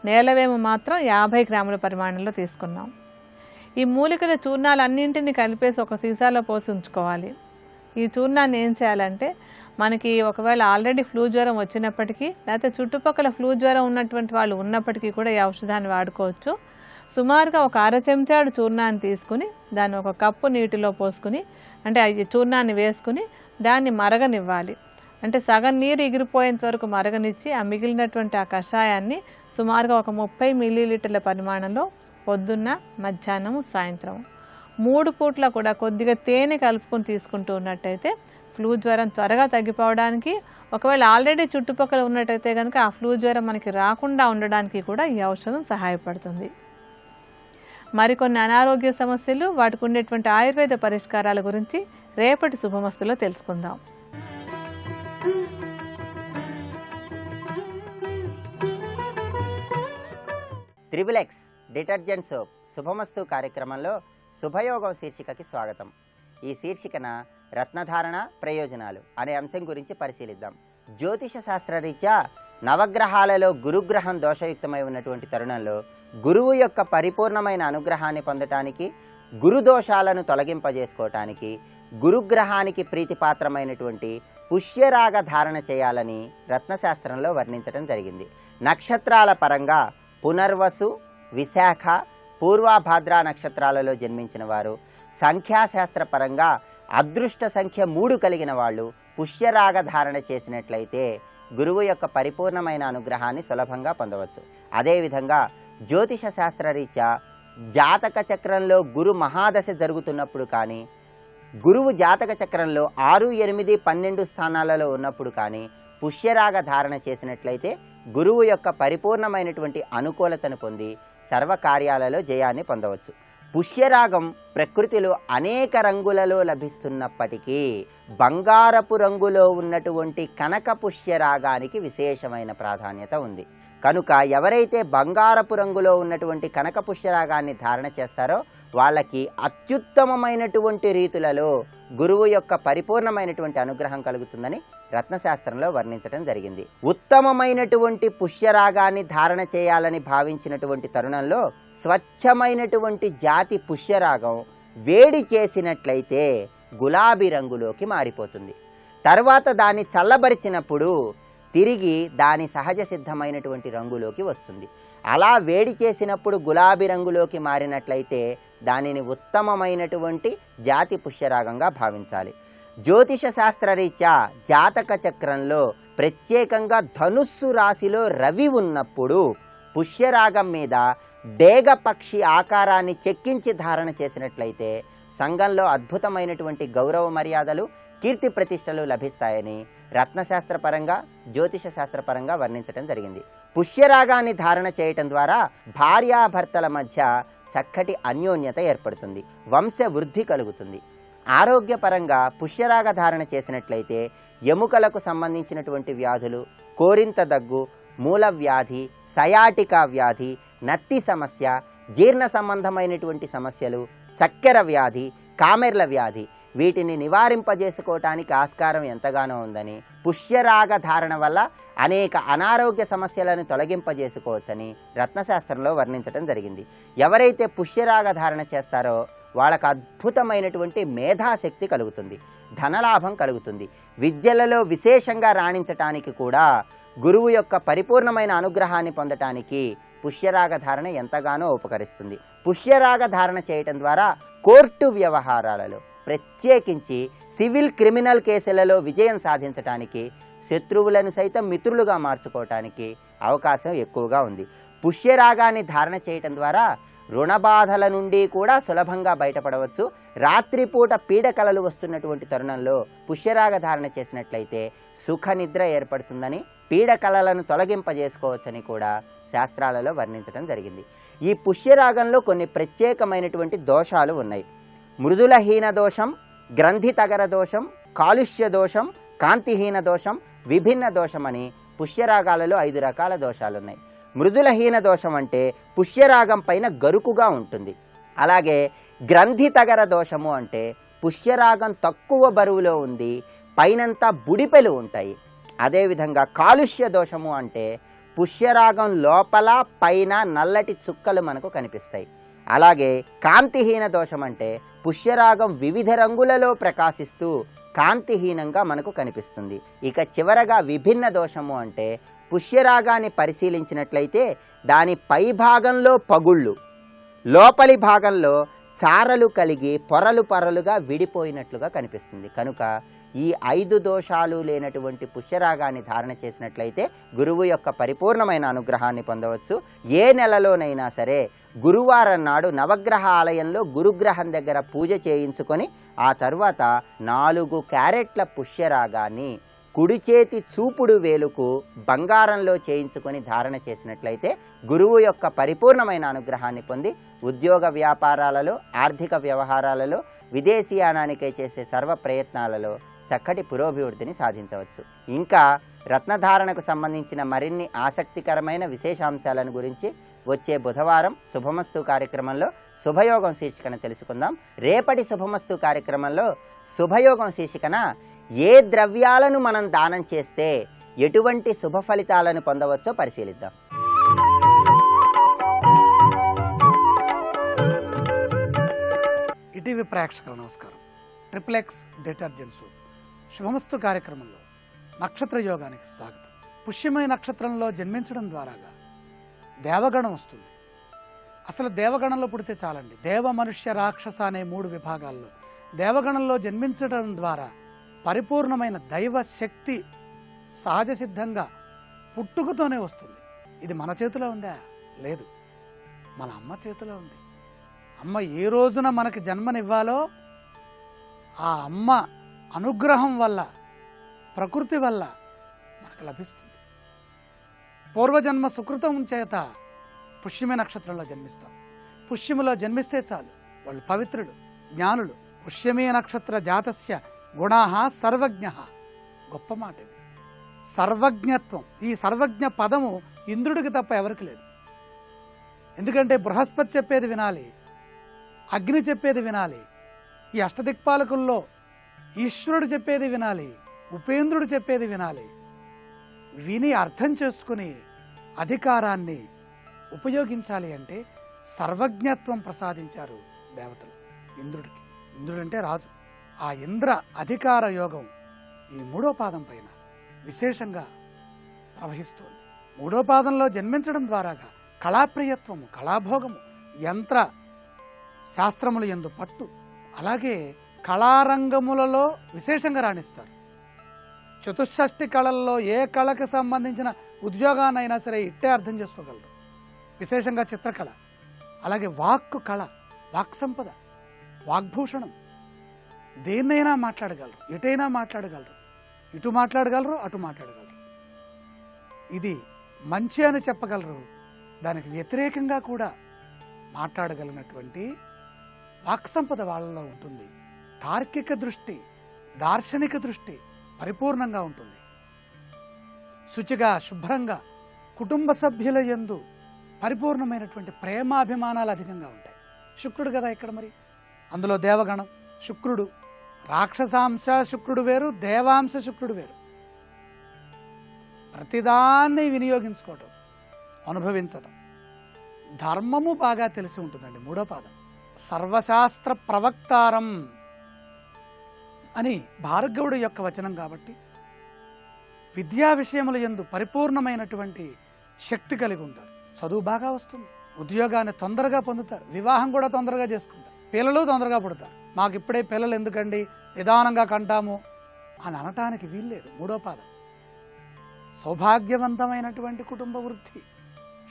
నేలవేము మాత్రం 50 గ్రాముల పరిమాణంలో తీసుకున్నాం. ఈ మూలికల చూర్ణాలన్నింటినీ కలిపేసి ఒక సీసాలో పోసి ఉంచుకోవాలి. ఈ చూర్ణాన్ని ఏం చేయాలంటే మనకి ఒకవేళ ఆల్రెడీ ఫ్లూ జ్వరం వచ్చినప్పటికీ లేకపోతే చుట్టుపక్కల ఫ్లూ జ్వరం ఉన్నటువంటి వాళ్ళు ఉన్నప్పటికీ కూడా ఈ ఔషధాన్ని వాడుకోవచ్చు. సుమారుగా ఒక 1/2 చెంచాడు చూర్ణాన్ని తీసుకుని దాన్ని ఒక కప్పు నీటిలో పోసుకుని అంటే ఈ చూర్ణాన్ని వేసుకుని దాన్ని మరగనివ్వాలి. అంటే సగం నీరు ఎగిరిపోయేంత వరకు మరగనిచ్చి ఆ మిగిలినటువంటి ఆ కషాయాన్ని సుమారుగా ఒక 30 మిల్లీలీటర్ల పరిమాణంలో పొద్దున్న, మధ్యాహ్నం, సాయంత్రం 3 పూట్ల కూడా కొద్దిగా తేనె కలుపుకొని తీసుకుంటూ ఉన్నట్టయితే ఫ్లూ జ్వరం త్వరగా తగ్గిపోవడానికి, ఒకవేళ ఆల్రెడీ చుట్టుపక్కల ఉన్నట్టయితే కనుక ఆ ఫ్లూ జ్వరం మనకి రాకుండా ఉండడానికి కూడా ఈ ఔషధం సహాయపడుతుంది. మరికొన్ని అనారోగ్య సమస్యలు వాటికి ఉండేటువంటి ఆయుర్వేద పరిష్కారాల గురించి రేపటి శుభమస్తులో తెలుసుకుందాం. త్రిబులెక్స్ డిటర్జెంట్ సోప్ శుభమస్తు కార్యక్రమంలో శుభయోగం శీర్షికకి స్వాగతం. ఈ శీర్షికన రత్నధారణ ప్రయోజనాలు అనే అంశం గురించి పరిశీలిద్దాం. జ్యోతిష శాస్త్రరీత్యా నవగ్రహాలలో గురుగ్రహం దోషయుక్తమై ఉన్నటువంటి తరుణంలో గురువు యొక్క పరిపూర్ణమైన అనుగ్రహాన్ని పొందటానికి, గురు దోషాలను తొలగింపజేసుకోవటానికి గురుగ్రహానికి ప్రీతిపాత్రమైనటువంటి పుష్యరాగ ధారణ చేయాలని రత్నశాస్త్రంలో వర్ణించడం జరిగింది. నక్షత్రాల పరంగా పునర్వసు, విశాఖ, పూర్వభాద్ర నక్షత్రాలలో జన్మించిన వారు, సంఖ్యాశాస్త్ర పరంగా అదృష్ట సంఖ్య 3 కలిగిన వాళ్ళు పుష్యరాగ ధారణ చేసినట్లయితే గురువు యొక్క పరిపూర్ణమైన అనుగ్రహాన్ని సులభంగా పొందవచ్చు. అదేవిధంగా జ్యోతిష శాస్త్రరీత్యా జాతక చక్రంలో గురు మహాదశ జరుగుతున్నప్పుడు కానీ, గురువు జాతక చక్రంలో 6, 8, 12 స్థానాలలో ఉన్నప్పుడు కానీ పుష్యరాగ ధారణ చేసినట్లయితే గురువు యొక్క పరిపూర్ణమైనటువంటి అనుకూలతను పొంది సర్వకార్యాలలో జయాన్ని పొందవచ్చు. పుష్యరాగం ప్రకృతిలో అనేక రంగులలో లభిస్తున్నప్పటికీ బంగారపు రంగులో ఉన్నటువంటి కనక పుష్యరాగానికి విశేషమైన ప్రాధాన్యత ఉంది. కనుక ఎవరైతే బంగారపు రంగులో ఉన్నటువంటి కనక పుష్యరాగాన్ని ధారణ చేస్తారో వాళ్ళకి అత్యుత్తమమైనటువంటి రీతులలో గురువు యొక్క పరిపూర్ణమైనటువంటి అనుగ్రహం కలుగుతుందని రత్నశాస్త్రంలో వర్ణించడం జరిగింది. ఉత్తమమైనటువంటి పుష్యరాగాన్ని ధారణ చేయాలని భావించినటువంటి తరుణంలో స్వచ్ఛమైనటువంటి జాతి పుష్యరాగం వేడి చేసినట్లయితే గులాబీ రంగులోకి మారిపోతుంది. తర్వాత దాన్ని చల్లబరిచినప్పుడు తిరిగి దాని సహజ సిద్ధమైనటువంటి రంగులోకి వస్తుంది. అలా వేడి చేసినప్పుడు గులాబీ రంగులోకి మారినట్లయితే దానిని ఉత్తమమైనటువంటి జాతి పుష్యరాగంగా భావించాలి. జ్యోతిష శాస్త్రరీత్యా జాతక చక్రంలో ప్రత్యేకంగా ధనుస్సు రాశిలో రవి ఉన్నప్పుడు పుష్యరాగం మీద డేగ పక్షి ఆకారాన్ని చెక్కించి ధారణ చేసినట్లయితే సంఘంలో అద్భుతమైనటువంటి గౌరవ మర్యాదలు, కీర్తి ప్రతిష్టలు లభిస్తాయని రత్నశాస్త్రపరంగా, జ్యోతిష శాస్త్రపరంగా వర్ణించడం జరిగింది. పుష్యరాగాన్ని ధారణ చేయటం ద్వారా భార్యాభర్తల మధ్య చక్కటి అన్యోన్యత ఏర్పడుతుంది, వంశ వృద్ధి కలుగుతుంది. ఆరోగ్యపరంగా పుష్యరాగ ధారణ చేసినట్లయితే ఎముకలకు సంబంధించినటువంటి వ్యాధులు, కోరింత దగ్గు, మూల వ్యాధి, సయాటికా వ్యాధి, నత్తి సమస్య, జీర్ణ సంబంధమైనటువంటి సమస్యలు, చక్కెర వ్యాధి, కామెర్ల వ్యాధి వీటిని నివారింపజేసుకోవటానికి ఆస్కారం ఎంతగానో ఉందని, పుష్యరాగ ధారణ వల్ల అనేక అనారోగ్య సమస్యలను తొలగింపజేసుకోవచ్చని రత్నశాస్త్రంలో వర్ణించడం జరిగింది. ఎవరైతే పుష్యరాగ ధారణ చేస్తారో వాళ్ళకు అద్భుతమైనటువంటి మేధాశక్తి కలుగుతుంది, ధనలాభం కలుగుతుంది. విద్యలలో విశేషంగా రాణించటానికి కూడా గురువు యొక్క పరిపూర్ణమైన అనుగ్రహాన్ని పొందటానికి పుష్యరాగ ధారణ ఎంతగానో ఉపకరిస్తుంది. పుష్యరాగ ధారణ చేయటం ద్వారా కోర్టు వ్యవహారాలలో, ప్రత్యేకించి సివిల్ క్రిమినల్ కేసులలో విజయం సాధించటానికి, శత్రువులను సైతం మిత్రులుగా మార్చుకోవటానికి అవకాశం ఎక్కువగా ఉంది. పుష్యరాగాన్ని ధారణ చేయటం ద్వారా రుణబాధల నుండి కూడా సులభంగా బయటపడవచ్చు. రాత్రిపూట పీడకలలు వస్తున్నటువంటి తరుణంలో పుష్యరాగ ధారణ చేసినట్లయితే సుఖ నిద్ర ఏర్పడుతుందని, పీడకలలను తొలగింపజేసుకోవచ్చని కూడా శాస్త్రాలలో వర్ణించడం జరిగింది. ఈ పుష్యరాగంలో కొన్ని ప్రత్యేకమైనటువంటి దోషాలు ఉన్నాయి. మృదులహీన దోషం, గ్రంథి తగర దోషం, కాలుష్య దోషం, కాంతిహీన దోషం, విభిన్న దోషం అని పుష్యరాగాలలో 5 రకాల దోషాలు ఉన్నాయి. మృదులహీన దోషం అంటే పుష్యరాగం పైన గరుకుగా ఉంటుంది. అలాగే గ్రంథి తగర దోషము అంటే పుష్యరాగం తక్కువ బరువులో ఉంది, పైనంతా బుడిపెలు ఉంటాయి. అదేవిధంగా కాలుష్య దోషము అంటే పుష్యరాగం లోపల పైన నల్లటి చుక్కలు మనకు కనిపిస్తాయి. అలాగే కాంతిహీన దోషం అంటే పుష్యరాగం వివిధ రంగులలో ప్రకాశిస్తూ కాంతిహీనంగా మనకు కనిపిస్తుంది. ఇక చివరగా విభిన్న దోషము అంటే పుష్యరాగాన్ని పరిశీలించినట్లయితే దాని పై భాగంలో పగుళ్ళు, లోపలి భాగంలో చారలు కలిగి పొరలు పొరలుగా విడిపోయినట్లుగా కనిపిస్తుంది. కనుక ఈ 5 దోషాలు లేనటువంటి పుష్యరాగాన్ని ధారణ చేసినట్లయితే గురువు యొక్క పరిపూర్ణమైన అనుగ్రహాన్ని పొందవచ్చు. ఏ నెలలోనైనా సరే గురువారం నాడు నవగ్రహ ఆలయంలో గురుగ్రహం దగ్గర పూజ చేయించుకొని ఆ తర్వాత 4 క్యారెట్ల పుష్యరాగాన్ని కుడి చేతి చూపుడు వేలుకు బంగారంలో చేయించుకొని ధారణ చేసినట్లయితే గురువు యొక్క పరిపూర్ణమైన అనుగ్రహాన్ని పొంది ఉద్యోగ వ్యాపారాలలో, ఆర్థిక వ్యవహారాలలో, విదేశీయానానికై చేసే సర్వ ప్రయత్నాలలో చక్కటి పురోభివృద్ధిని సాధించవచ్చు. ఇంకా రత్నధారణకు సంబంధించిన మరిన్ని ఆసక్తికరమైన విశేషాంశాలను గురించి వచ్చే బుధవారం శుభమస్తు కార్యక్రమంలో శుభయోగం శీర్షికన తెలుసుకుందాం. రేపటి శుభమస్తు కార్యక్రమంలో శుభయోగం శీర్షికన ఏ ద్రవ్యాలను మనం దానం చేస్తే ఎటువంటి శుభ ఫలితాలను పొందవచ్చో పరిశీలిద్దాం. ఈటీవీ ప్రేక్షకులకు నమస్కారం. ట్రిప్లెక్స్ డిటర్జెంట్ సోప్ శుభమస్తు కార్యక్రమంలో నక్షత్ర యోగానికి స్వాగతం. పుష్యమయ నక్షత్రంలో జన్మించడం ద్వారాగా దేవగణం వస్తుంది. అసలు దేవగణంలో పుడితే చాలండి. దేవ, మనుష్య, రాక్షస అనే 3 విభాగాల్లో దేవగణంలో జన్మించడం ద్వారా పరిపూర్ణమైన దైవ శక్తి సహజ సిద్ధంగా పుట్టుకతోనే వస్తుంది. ఇది మన చేతిలో ఉందా? లేదు, మన అమ్మ చేతిలో ఉంది. అమ్మ ఏ రోజున మనకి జన్మనివ్వాలో ఆ అమ్మ అనుగ్రహం వల్ల, ప్రకృతి వల్ల మనకు లభిస్తుంది. పూర్వజన్మ సుకృతం చేత పుష్యమి నక్షత్రంలో జన్మిస్తాం. పుష్యమిలో జన్మిస్తే చాలు, వాళ్ళు పవిత్రులు, జ్ఞానులు. పుష్యమి నక్షత్ర జాతస్య గుణాః సర్వజ్ఞః. గొప్ప మాట ఇది, సర్వజ్ఞత్వం. ఈ సర్వజ్ఞ పదము ఇంద్రుడికి తప్ప ఎవరికి లేదు. ఎందుకంటే బృహస్పతి చెప్పేది వినాలి, అగ్ని చెప్పేది వినాలి, ఈ అష్టదిక్పాలకుల్లో ఈశ్వరుడు చెప్పేది వినాలి, ఉపేంద్రుడు చెప్పేది వినాలి. విని అర్థం చేసుకుని అధికారాన్ని ఉపయోగించాలి అంటే సర్వజ్ఞత్వం ప్రసాదించారు దేవతలు ఇంద్రుడికి. ఇంద్రుడంటే రాజు. ఆ ఇంద్ర అధికార యోగం ఈ 3వ పాదం పైన విశేషంగా ప్రవహిస్తోంది. 3వ పాదంలో జన్మించడం ద్వారాగా కళాప్రియత్వము, కళాభోగము, యంత్ర శాస్త్రములు యందు పట్టు, అలాగే కళారంగములలో విశేషంగా రాణిస్తారు. చతుషష్ఠి కళల్లో ఏ కళకు సంబంధించిన ఉద్యోగాన్నైనా సరే ఇట్టే అర్థం చేసుకోగలరు. విశేషంగా చిత్రకళ, అలాగే వాక్కు కళ, వాక్ సంపద, వాగ్భూషణం, దేన్నైనా మాట్లాడగలరు, ఎటైనా మాట్లాడగలరు, ఇటు మాట్లాడగలరు, అటు మాట్లాడగలరు. ఇది మంచి అని చెప్పగలరు, దానికి వ్యతిరేకంగా కూడా మాట్లాడగలిగినటువంటి వాక్సంపద వాళ్ళలో ఉంటుంది. తార్కిక దృష్టి, దార్శనిక దృష్టి పరిపూర్ణంగా ఉంటుంది. శుచిగా, శుభ్రంగా, కుటుంబ సభ్యుల యందు పరిపూర్ణమైనటువంటి ప్రేమాభిమానాలు అధికంగా ఉంటాయి. శుక్రుడు కదా ఇక్కడ మరి. అందులో దేవగణం శుక్రుడు, రాక్షసాంశ శుక్రుడు వేరు, దేవాంశ శుక్రుడు వేరు. ప్రతిదాన్ని వినియోగించుకోవటం, అనుభవించటం, ధర్మము బాగా తెలిసి ఉంటుందండి. మూడో పాదం సర్వశాస్త్ర ప్రవక్తారం అని భార్గవుడు యొక్క వచనం కాబట్టి విద్యా విషయముల యందు పరిపూర్ణమైనటువంటి శక్తి కలిగి ఉంటారు. చదువు బాగా వస్తుంది, ఉద్యోగాన్ని తొందరగా పొందుతారు, వివాహం కూడా తొందరగా చేసుకుంటారు, పిల్లలు తొందరగా పుడతారు. మాకు ఇప్పుడే పిల్లలు ఎందుకండి, నిదానంగా కంటాము అని అనటానికి వీల్లేదు. మూడో పాదం సౌభాగ్యవంతమైనటువంటి కుటుంబ వృద్ధి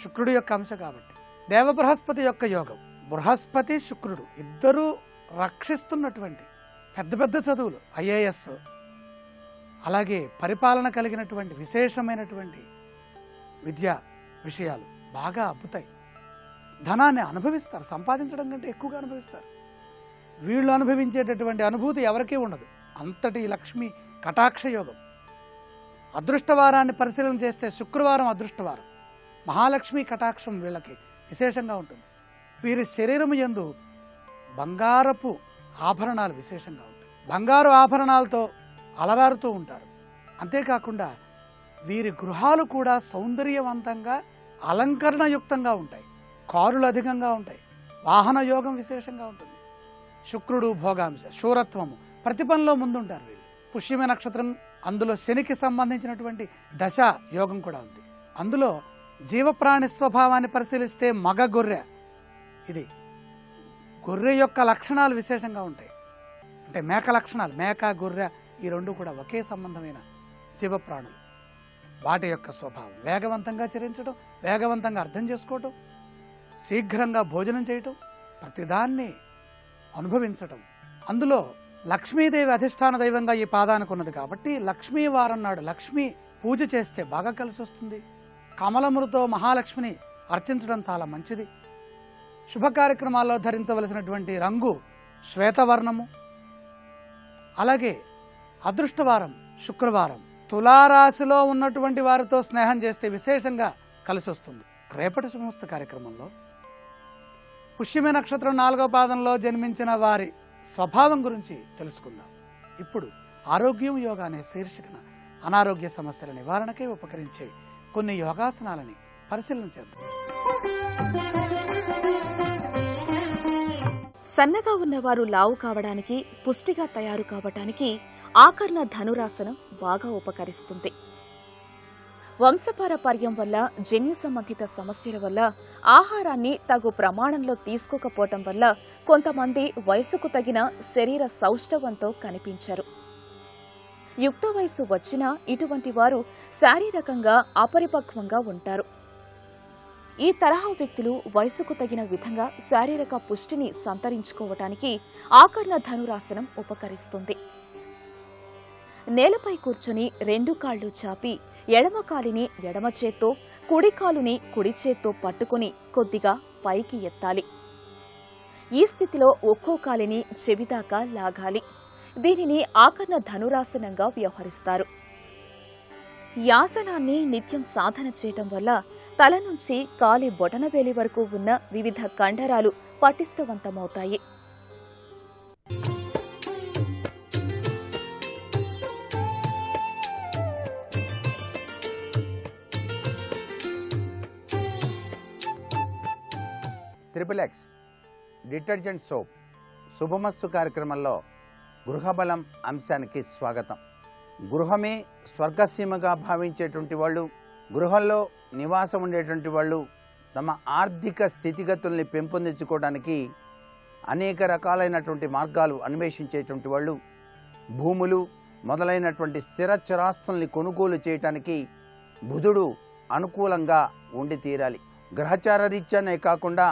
శుక్రుడు యొక్క అంశ కాబట్టి. దేవ బృహస్పతి యొక్క యోగం, బృహస్పతి శుక్రుడు ఇద్దరూ రక్షిస్తున్నటువంటి పెద్ద పెద్ద చదువులు, ఐఏఎస్, అలాగే పరిపాలన కలిగినటువంటి విశేషమైనటువంటి విద్యా విషయాలు బాగా అబ్బుతాయి. ధనాన్ని అనుభవిస్తారు, సంపాదించడం కంటే ఎక్కువగా అనుభవిస్తారు. వీళ్ళు అనుభవించేటటువంటి అనుభూతి ఎవరికీ ఉండదు. అంతటి లక్ష్మి కటాక్ష యోగం. అదృష్టవారాన్ని పరిశీలన చేస్తే శుక్రవారం అదృష్టవారం, మహాలక్ష్మి కటాక్షం వీళ్ళకి విశేషంగా ఉంటుంది. వీరి శరీరం యందు బంగారపు ఆభరణాలు విశేషంగా ఉంటాయి. బంగారు ఆభరణాలతో అలరారుతూ ఉంటారు. అంతేకాకుండా వీరి గృహాలు కూడా సౌందర్యవంతంగా అలంకరణయుక్తంగా ఉంటాయి. కారులు అధికంగా ఉంటాయి. వాహన యోగం విశేషంగా ఉంటుంది. శుక్రుడు భోగాంశ, శూరత్వము, ప్రతి పనిలో ముందుంటారు వీళ్ళు. పుష్యమి నక్షత్రం, అందులో శనికి సంబంధించినటువంటి దశ యోగం కూడా ఉంది. అందులో జీవప్రాణి స్వభావాన్ని పరిశీలిస్తే మగ గొర్రె, ఇది గొర్రె యొక్క లక్షణాలు విశేషంగా ఉంటాయి. అంటే మేక లక్షణాలు, మేక గొర్రె ఈ రెండు కూడా ఒకే సంబంధమైన జీవప్రాణులు. వాటి యొక్క స్వభావం వేగవంతంగా చరించడం, వేగవంతంగా అర్థం చేసుకోవటం, శీఘ్రంగా భోజనం చేయటం, ప్రతిదాన్ని అనుభవించటం. అందులో లక్ష్మీదేవి అధిష్టాన దైవంగా ఈ పాదానికి ఉన్నది కాబట్టి లక్ష్మీ వారం నాడు లక్ష్మీ పూజ చేస్తే బాగా కలిసి వస్తుంది. కమలములతో మహాలక్ష్మిని అర్చించడం చాలా మంచిది. శుభ కార్యక్రమాల్లో ధరించవలసినటువంటి రంగు శ్వేతవర్ణము. అలాగే అదృష్టవారం శుక్రవారం. తులారాశిలో ఉన్నటువంటి వారితో స్నేహం చేస్తే విశేషంగా కలిసి వస్తుంది. రేపటి సమస్త కార్యక్రమంలో పుష్యమి నక్షత్రం 4వ పాదంలో జన్మించిన వారి స్వభావం గురించి తెలుసుకుందాం. ఇప్పుడు ఆరోగ్యం యోగా అనే శీర్షికన అనారోగ్య సమస్యల నివారణకై ఉపకరించే కొన్ని యోగాసనాలని పరిశీలన చేద్దాం. సన్నగా ఉన్నవారు లావు కావడానికి, పుష్టిగా తయారు కావటానికి ఆకర్ణ ధనురాసనం బాగా ఉపకరిస్తుంది. వంశపారపర్యం వల్ల, జన్యు సంబంధిత సమస్యల వల్ల, ఆహారాన్ని తగు ప్రమాణంలో తీసుకోకపోవటం వల్ల కొంతమంది వయసుకు తగిన శరీర సౌష్ఠవంతో కనిపించరు. యుక్త వయసు వచ్చినా ఇటువంటి వారు శారీరకంగా అపరిపక్వంగా ఉంటారు. ఈ తరహా వ్యక్తులు వయసుకు తగిన విధంగా శారీరక పుష్టిని సంతరించుకోవటానికి ఆకర్ణ ధనురాసనం ఉపకరిస్తుంది. నేలపై కూర్చుని 2 కాళ్లు చాపి ఎడమ కాలిని ఎడమ చేత్తో, కుడి కాలుని కుడి చేత్తో పట్టుకుని కొద్దిగా పైకి ఎత్తాలి. ఈ స్థితిలో ఒక్కో కాలిని చెవిదాకా లాగాలి. దీనిని ఆకర్ణ ధనురాసనంగా వ్యవహరిస్తారు. యాసనాన్ని నిత్యం సాధన చేయటం వల్ల తల నుంచి కాలి బొటనవేలి వరకు ఉన్న వివిధ కండరాలు పటిష్టవంతమవుతాయి. ట్రిపుల్ డిటర్జెంట్ సోప్ శుభమస్తు కార్యక్రమంలో గృహబలం అంశానికి స్వాగతం. గృహమే స్వర్గసీమగా భావించేటువంటి వాళ్ళు, గృహంలో నివాసం ఉండేటువంటి వాళ్ళు తమ ఆర్థిక స్థితిగతుల్ని పెంపొందించుకోవడానికి అనేక రకాలైనటువంటి మార్గాలు అన్వేషించేటువంటి వాళ్ళు, భూములు మొదలైనటువంటి స్థిర చరాస్తుల్ని కొనుగోలు చేయటానికి బుధుడు అనుకూలంగా ఉండి తీరాలి. గ్రహచార రీత్యానే కాకుండా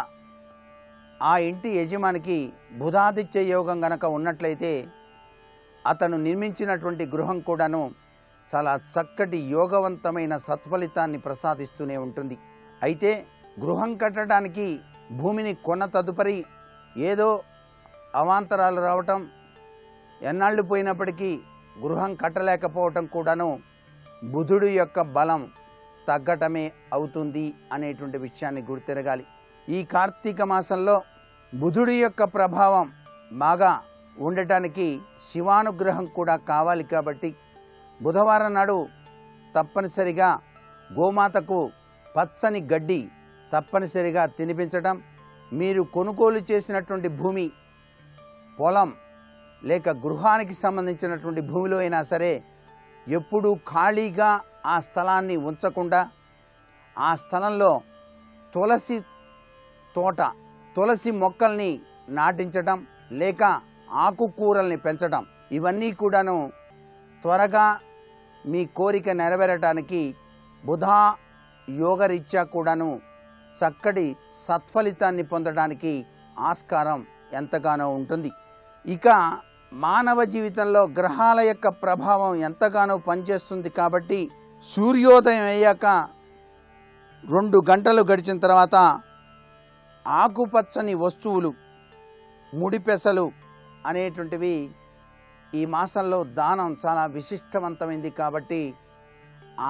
ఆ ఇంటి యజమానికి బుధాదిత్య యోగం గనక ఉన్నట్లయితే అతను నిర్మించినటువంటి గృహం కూడాను చాలా చక్కటి యోగవంతమైన సత్ఫలితాన్ని ప్రసాదిస్తూనే ఉంటుంది. అయితే గృహం కట్టడానికి భూమిని కొన్న తదుపరి ఏదో అవాంతరాలు రావటం, ఎన్నాళ్ళు పోయినప్పటికీ గృహం కట్టలేకపోవటం కూడాను బుధుడు యొక్క బలం తగ్గటమే అవుతుంది అనేటువంటి విషయాన్ని గుర్తెరగాలి. ఈ కార్తీక మాసంలో బుధుడి యొక్క ప్రభావం బాగా ఉండటానికి శివానుగ్రహం కూడా కావాలి. కాబట్టి బుధవారం నాడు తప్పనిసరిగా గోమాతకు పచ్చని గడ్డి తప్పనిసరిగా తినిపించడం, మీరు కొనుగోలు చేసినటువంటి భూమి, పొలం లేక గృహానికి సంబంధించినటువంటి భూమిలో అయినా సరే ఎప్పుడూ ఖాళీగా ఆ స్థలాన్ని ఉంచకుండా ఆ స్థలంలో తులసి తోట, తులసి మొక్కల్ని నాటించటం లేక ఆకుకూరల్ని పెంచడం, ఇవన్నీ కూడాను త్వరగా మీ కోరిక నెరవేరటానికి బుధ యోగరీత్యా కూడాను చక్కటి సత్ఫలితాన్ని పొందడానికి ఆస్కారం ఎంతగానో ఉంటుంది. ఇక మానవ జీవితంలో గ్రహాల యొక్క ప్రభావం ఎంతగానో పనిచేస్తుంది. కాబట్టి సూర్యోదయం అయ్యాక 2 గంటలు గడిచిన తర్వాత ఆకుపచ్చని వస్తువులు, ముడిపెసలు అనేటువంటివి ఈ మాసంలో దానం చాలా విశిష్టవంతమైంది. కాబట్టి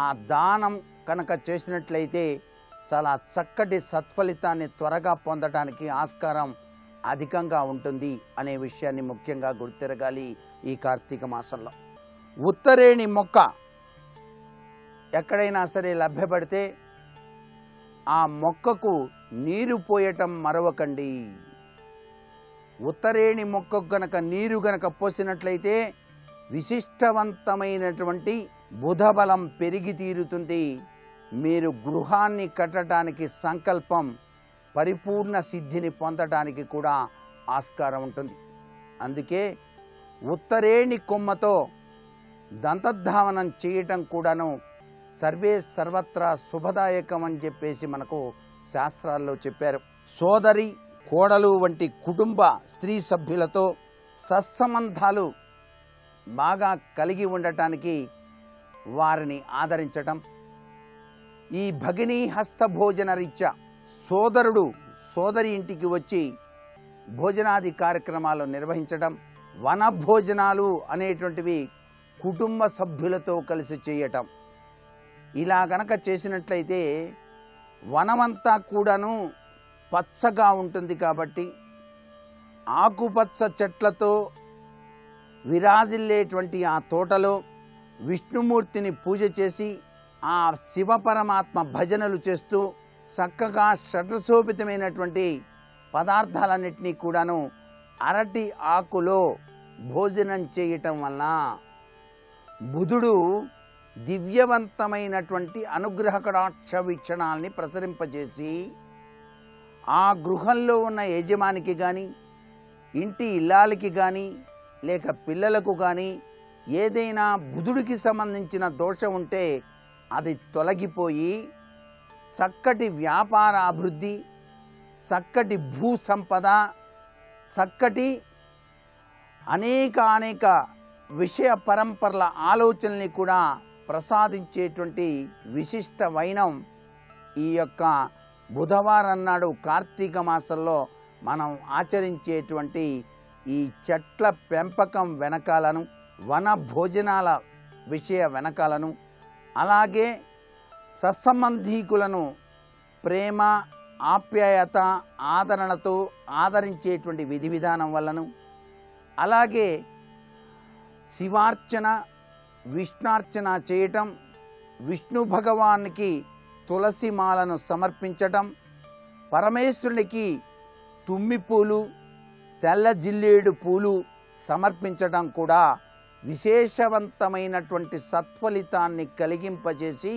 ఆ దానం కనుక చేసినట్లయితే చాలా చక్కటి సత్ఫలితాన్ని త్వరగా పొందడానికి ఆస్కారం అధికంగా ఉంటుంది అనే విషయాన్ని ముఖ్యంగా గుర్తెరగాలి. ఈ కార్తీక మాసంలో ఉత్తరేణి మొక్క ఎక్కడైనా సరే లభ్యపడితే ఆ మొక్కకు నీరు పోయటం మరవకండి. ఉత్తరేణి మొక్కకు గనక నీరు గనక పోసినట్లయితే విశిష్టవంతమైనటువంటి బుధబలం పెరిగి తీరుతుంది. మీరు గృహాన్ని కట్టడానికి సంకల్పం పరిపూర్ణ సిద్ధిని పొందడానికి కూడా ఆస్కారం ఉంటుంది. అందుకే ఉత్తరేణి కొమ్మతో దంతధావనం చేయటం కూడాను సర్వే సర్వత్రా శుభదాయకం అని చెప్పేసి మనకు శాస్త్రాల్లో చెప్పారు. సోదరి, కోడలు వంటి కుటుంబ స్త్రీ సభ్యులతో సత్సంబంధాలు బాగా కలిగి ఉండటానికి వారిని ఆదరించటం, ఈ భగినీ హస్త భోజన రీత్యా సోదరుడు సోదరి ఇంటికి వచ్చి భోజనాది కార్యక్రమాలు నిర్వహించడం, వన భోజనాలు అనేటువంటివి కుటుంబ సభ్యులతో కలిసి చేయటం, ఇలా గనక చేసినట్లయితే వనమంతా కూడాను పచ్చగా ఉంటుంది. కాబట్టి ఆకుపచ్చ చెట్లతో విరాజిల్లేటువంటి ఆ తోటలో విష్ణుమూర్తిని పూజ చేసి ఆ శివపరమాత్మ భజనలు చేస్తూ చక్కగా షడ్రసోపితమైనటువంటి పదార్థాలన్నింటినీ కూడాను అరటి ఆకులో భోజనం చేయటం వలన బుధుడు దివ్యవంతమైనటువంటి అనుగ్రహ కటాక్ష వీక్షణాలని ప్రసరింపజేసి ఆ గృహంలో ఉన్న యజమానికి కానీ, ఇంటి ఇల్లాలకి కానీ, లేక పిల్లలకు కానీ ఏదైనా బుధుడికి సంబంధించిన దోషం ఉంటే అది తొలగిపోయి చక్కటి వ్యాపార అభివృద్ధి, చక్కటి భూ సంపద, చక్కటి అనేక విషయ పరంపరల ఆలోచనల్ని కూడా ప్రసాదించేటువంటి విశిష్ట వైనం ఈ యొక్క బుధవారం నాడు కార్తీక మాసంలో మనం ఆచరించేటువంటి ఈ చెట్ల పెంపకం వెనకాలను, వన భోజనాల విషయ వెనకాలను, అలాగే సత్సంబంధీకులను ప్రేమ, ఆప్యాయత, ఆదరణతో ఆదరించేటువంటి విధి విధానం వల్లను, అలాగే శివార్చన, విష్ణార్చన చేయటం, విష్ణు భగవానికి తులసి మాలను సమర్పించటం, పరమేశ్వరునికి తుమ్మి పూలు, తెల్ల జిల్లేడు పూలు సమర్పించటం కూడా విశేషవంతమైనటువంటి సత్ఫలితాన్ని కలిగింపజేసి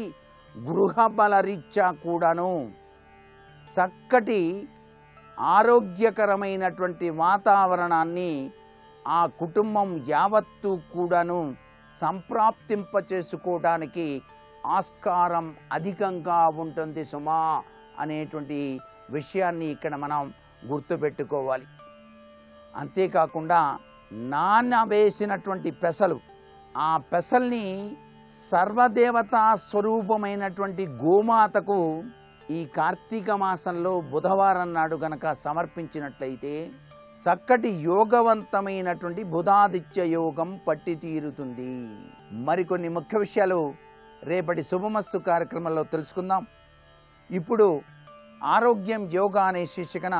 గృహబలరీత్యా కూడాను చక్కటి ఆరోగ్యకరమైనటువంటి వాతావరణాన్ని ఆ కుటుంబం యావత్తు కూడాను సంప్రాప్తింపచేసుకోవడానికి ఆస్కారం అధికంగా ఉంటుంది సుమా అనేటువంటి విషయాన్ని ఇక్కడ మనం గుర్తుపెట్టుకోవాలి. అంతేకాకుండా నానవేసినటువంటి పెసలు, ఆ పెసల్ని సర్వదేవతా స్వరూపమైనటువంటి గోమాతకు ఈ కార్తీక మాసంలో బుధవారం నాడు గనక సమర్పించినట్లయితే చక్కటి యోగవంతమైనటువంటి బుధాదిత్య యోగం పట్టి తీరుతుంది. మరికొన్ని ముఖ్య విషయాలు రేపటి శుభమస్తు కార్యక్రమంలో తెలుసుకుందాం. ఇప్పుడు ఆరోగ్యం యోగా అనే శీర్షికన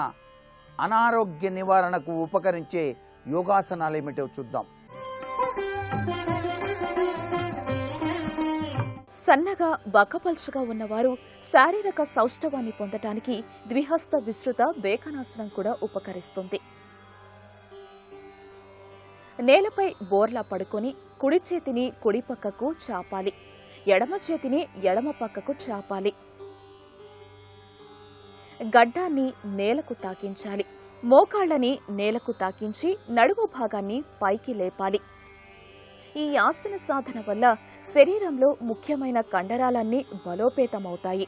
అనారోగ్య నివారణకు ఉపకరించే యోగాసనాలు ఏమిటో చూద్దాం. సన్నగా బక్కపల్చగా ఉన్నవారు శారీరక సౌష్ఠవాన్ని పొందటానికి ద్విహస్త విస్తృత బేకనాసనం కూడా ఉపకరిస్తుంది. నేలపై బోర్లా పడుకొని కుడి చేతిని కుడి పక్కకు చాపాలి, ఎడమ చేతిని ఎడమ పక్కకు చాపాలి. గడ్డాన్ని నేలకు తాకించాలి. మోకాళ్లని నేలకు తాకించి నడుము భాగాన్ని పైకి లేపాలి. ఈ ఆసన సాధన వల్ల శరీరంలో ముఖ్యమైన కండరాలన్నీ బలోపేతమవుతాయి.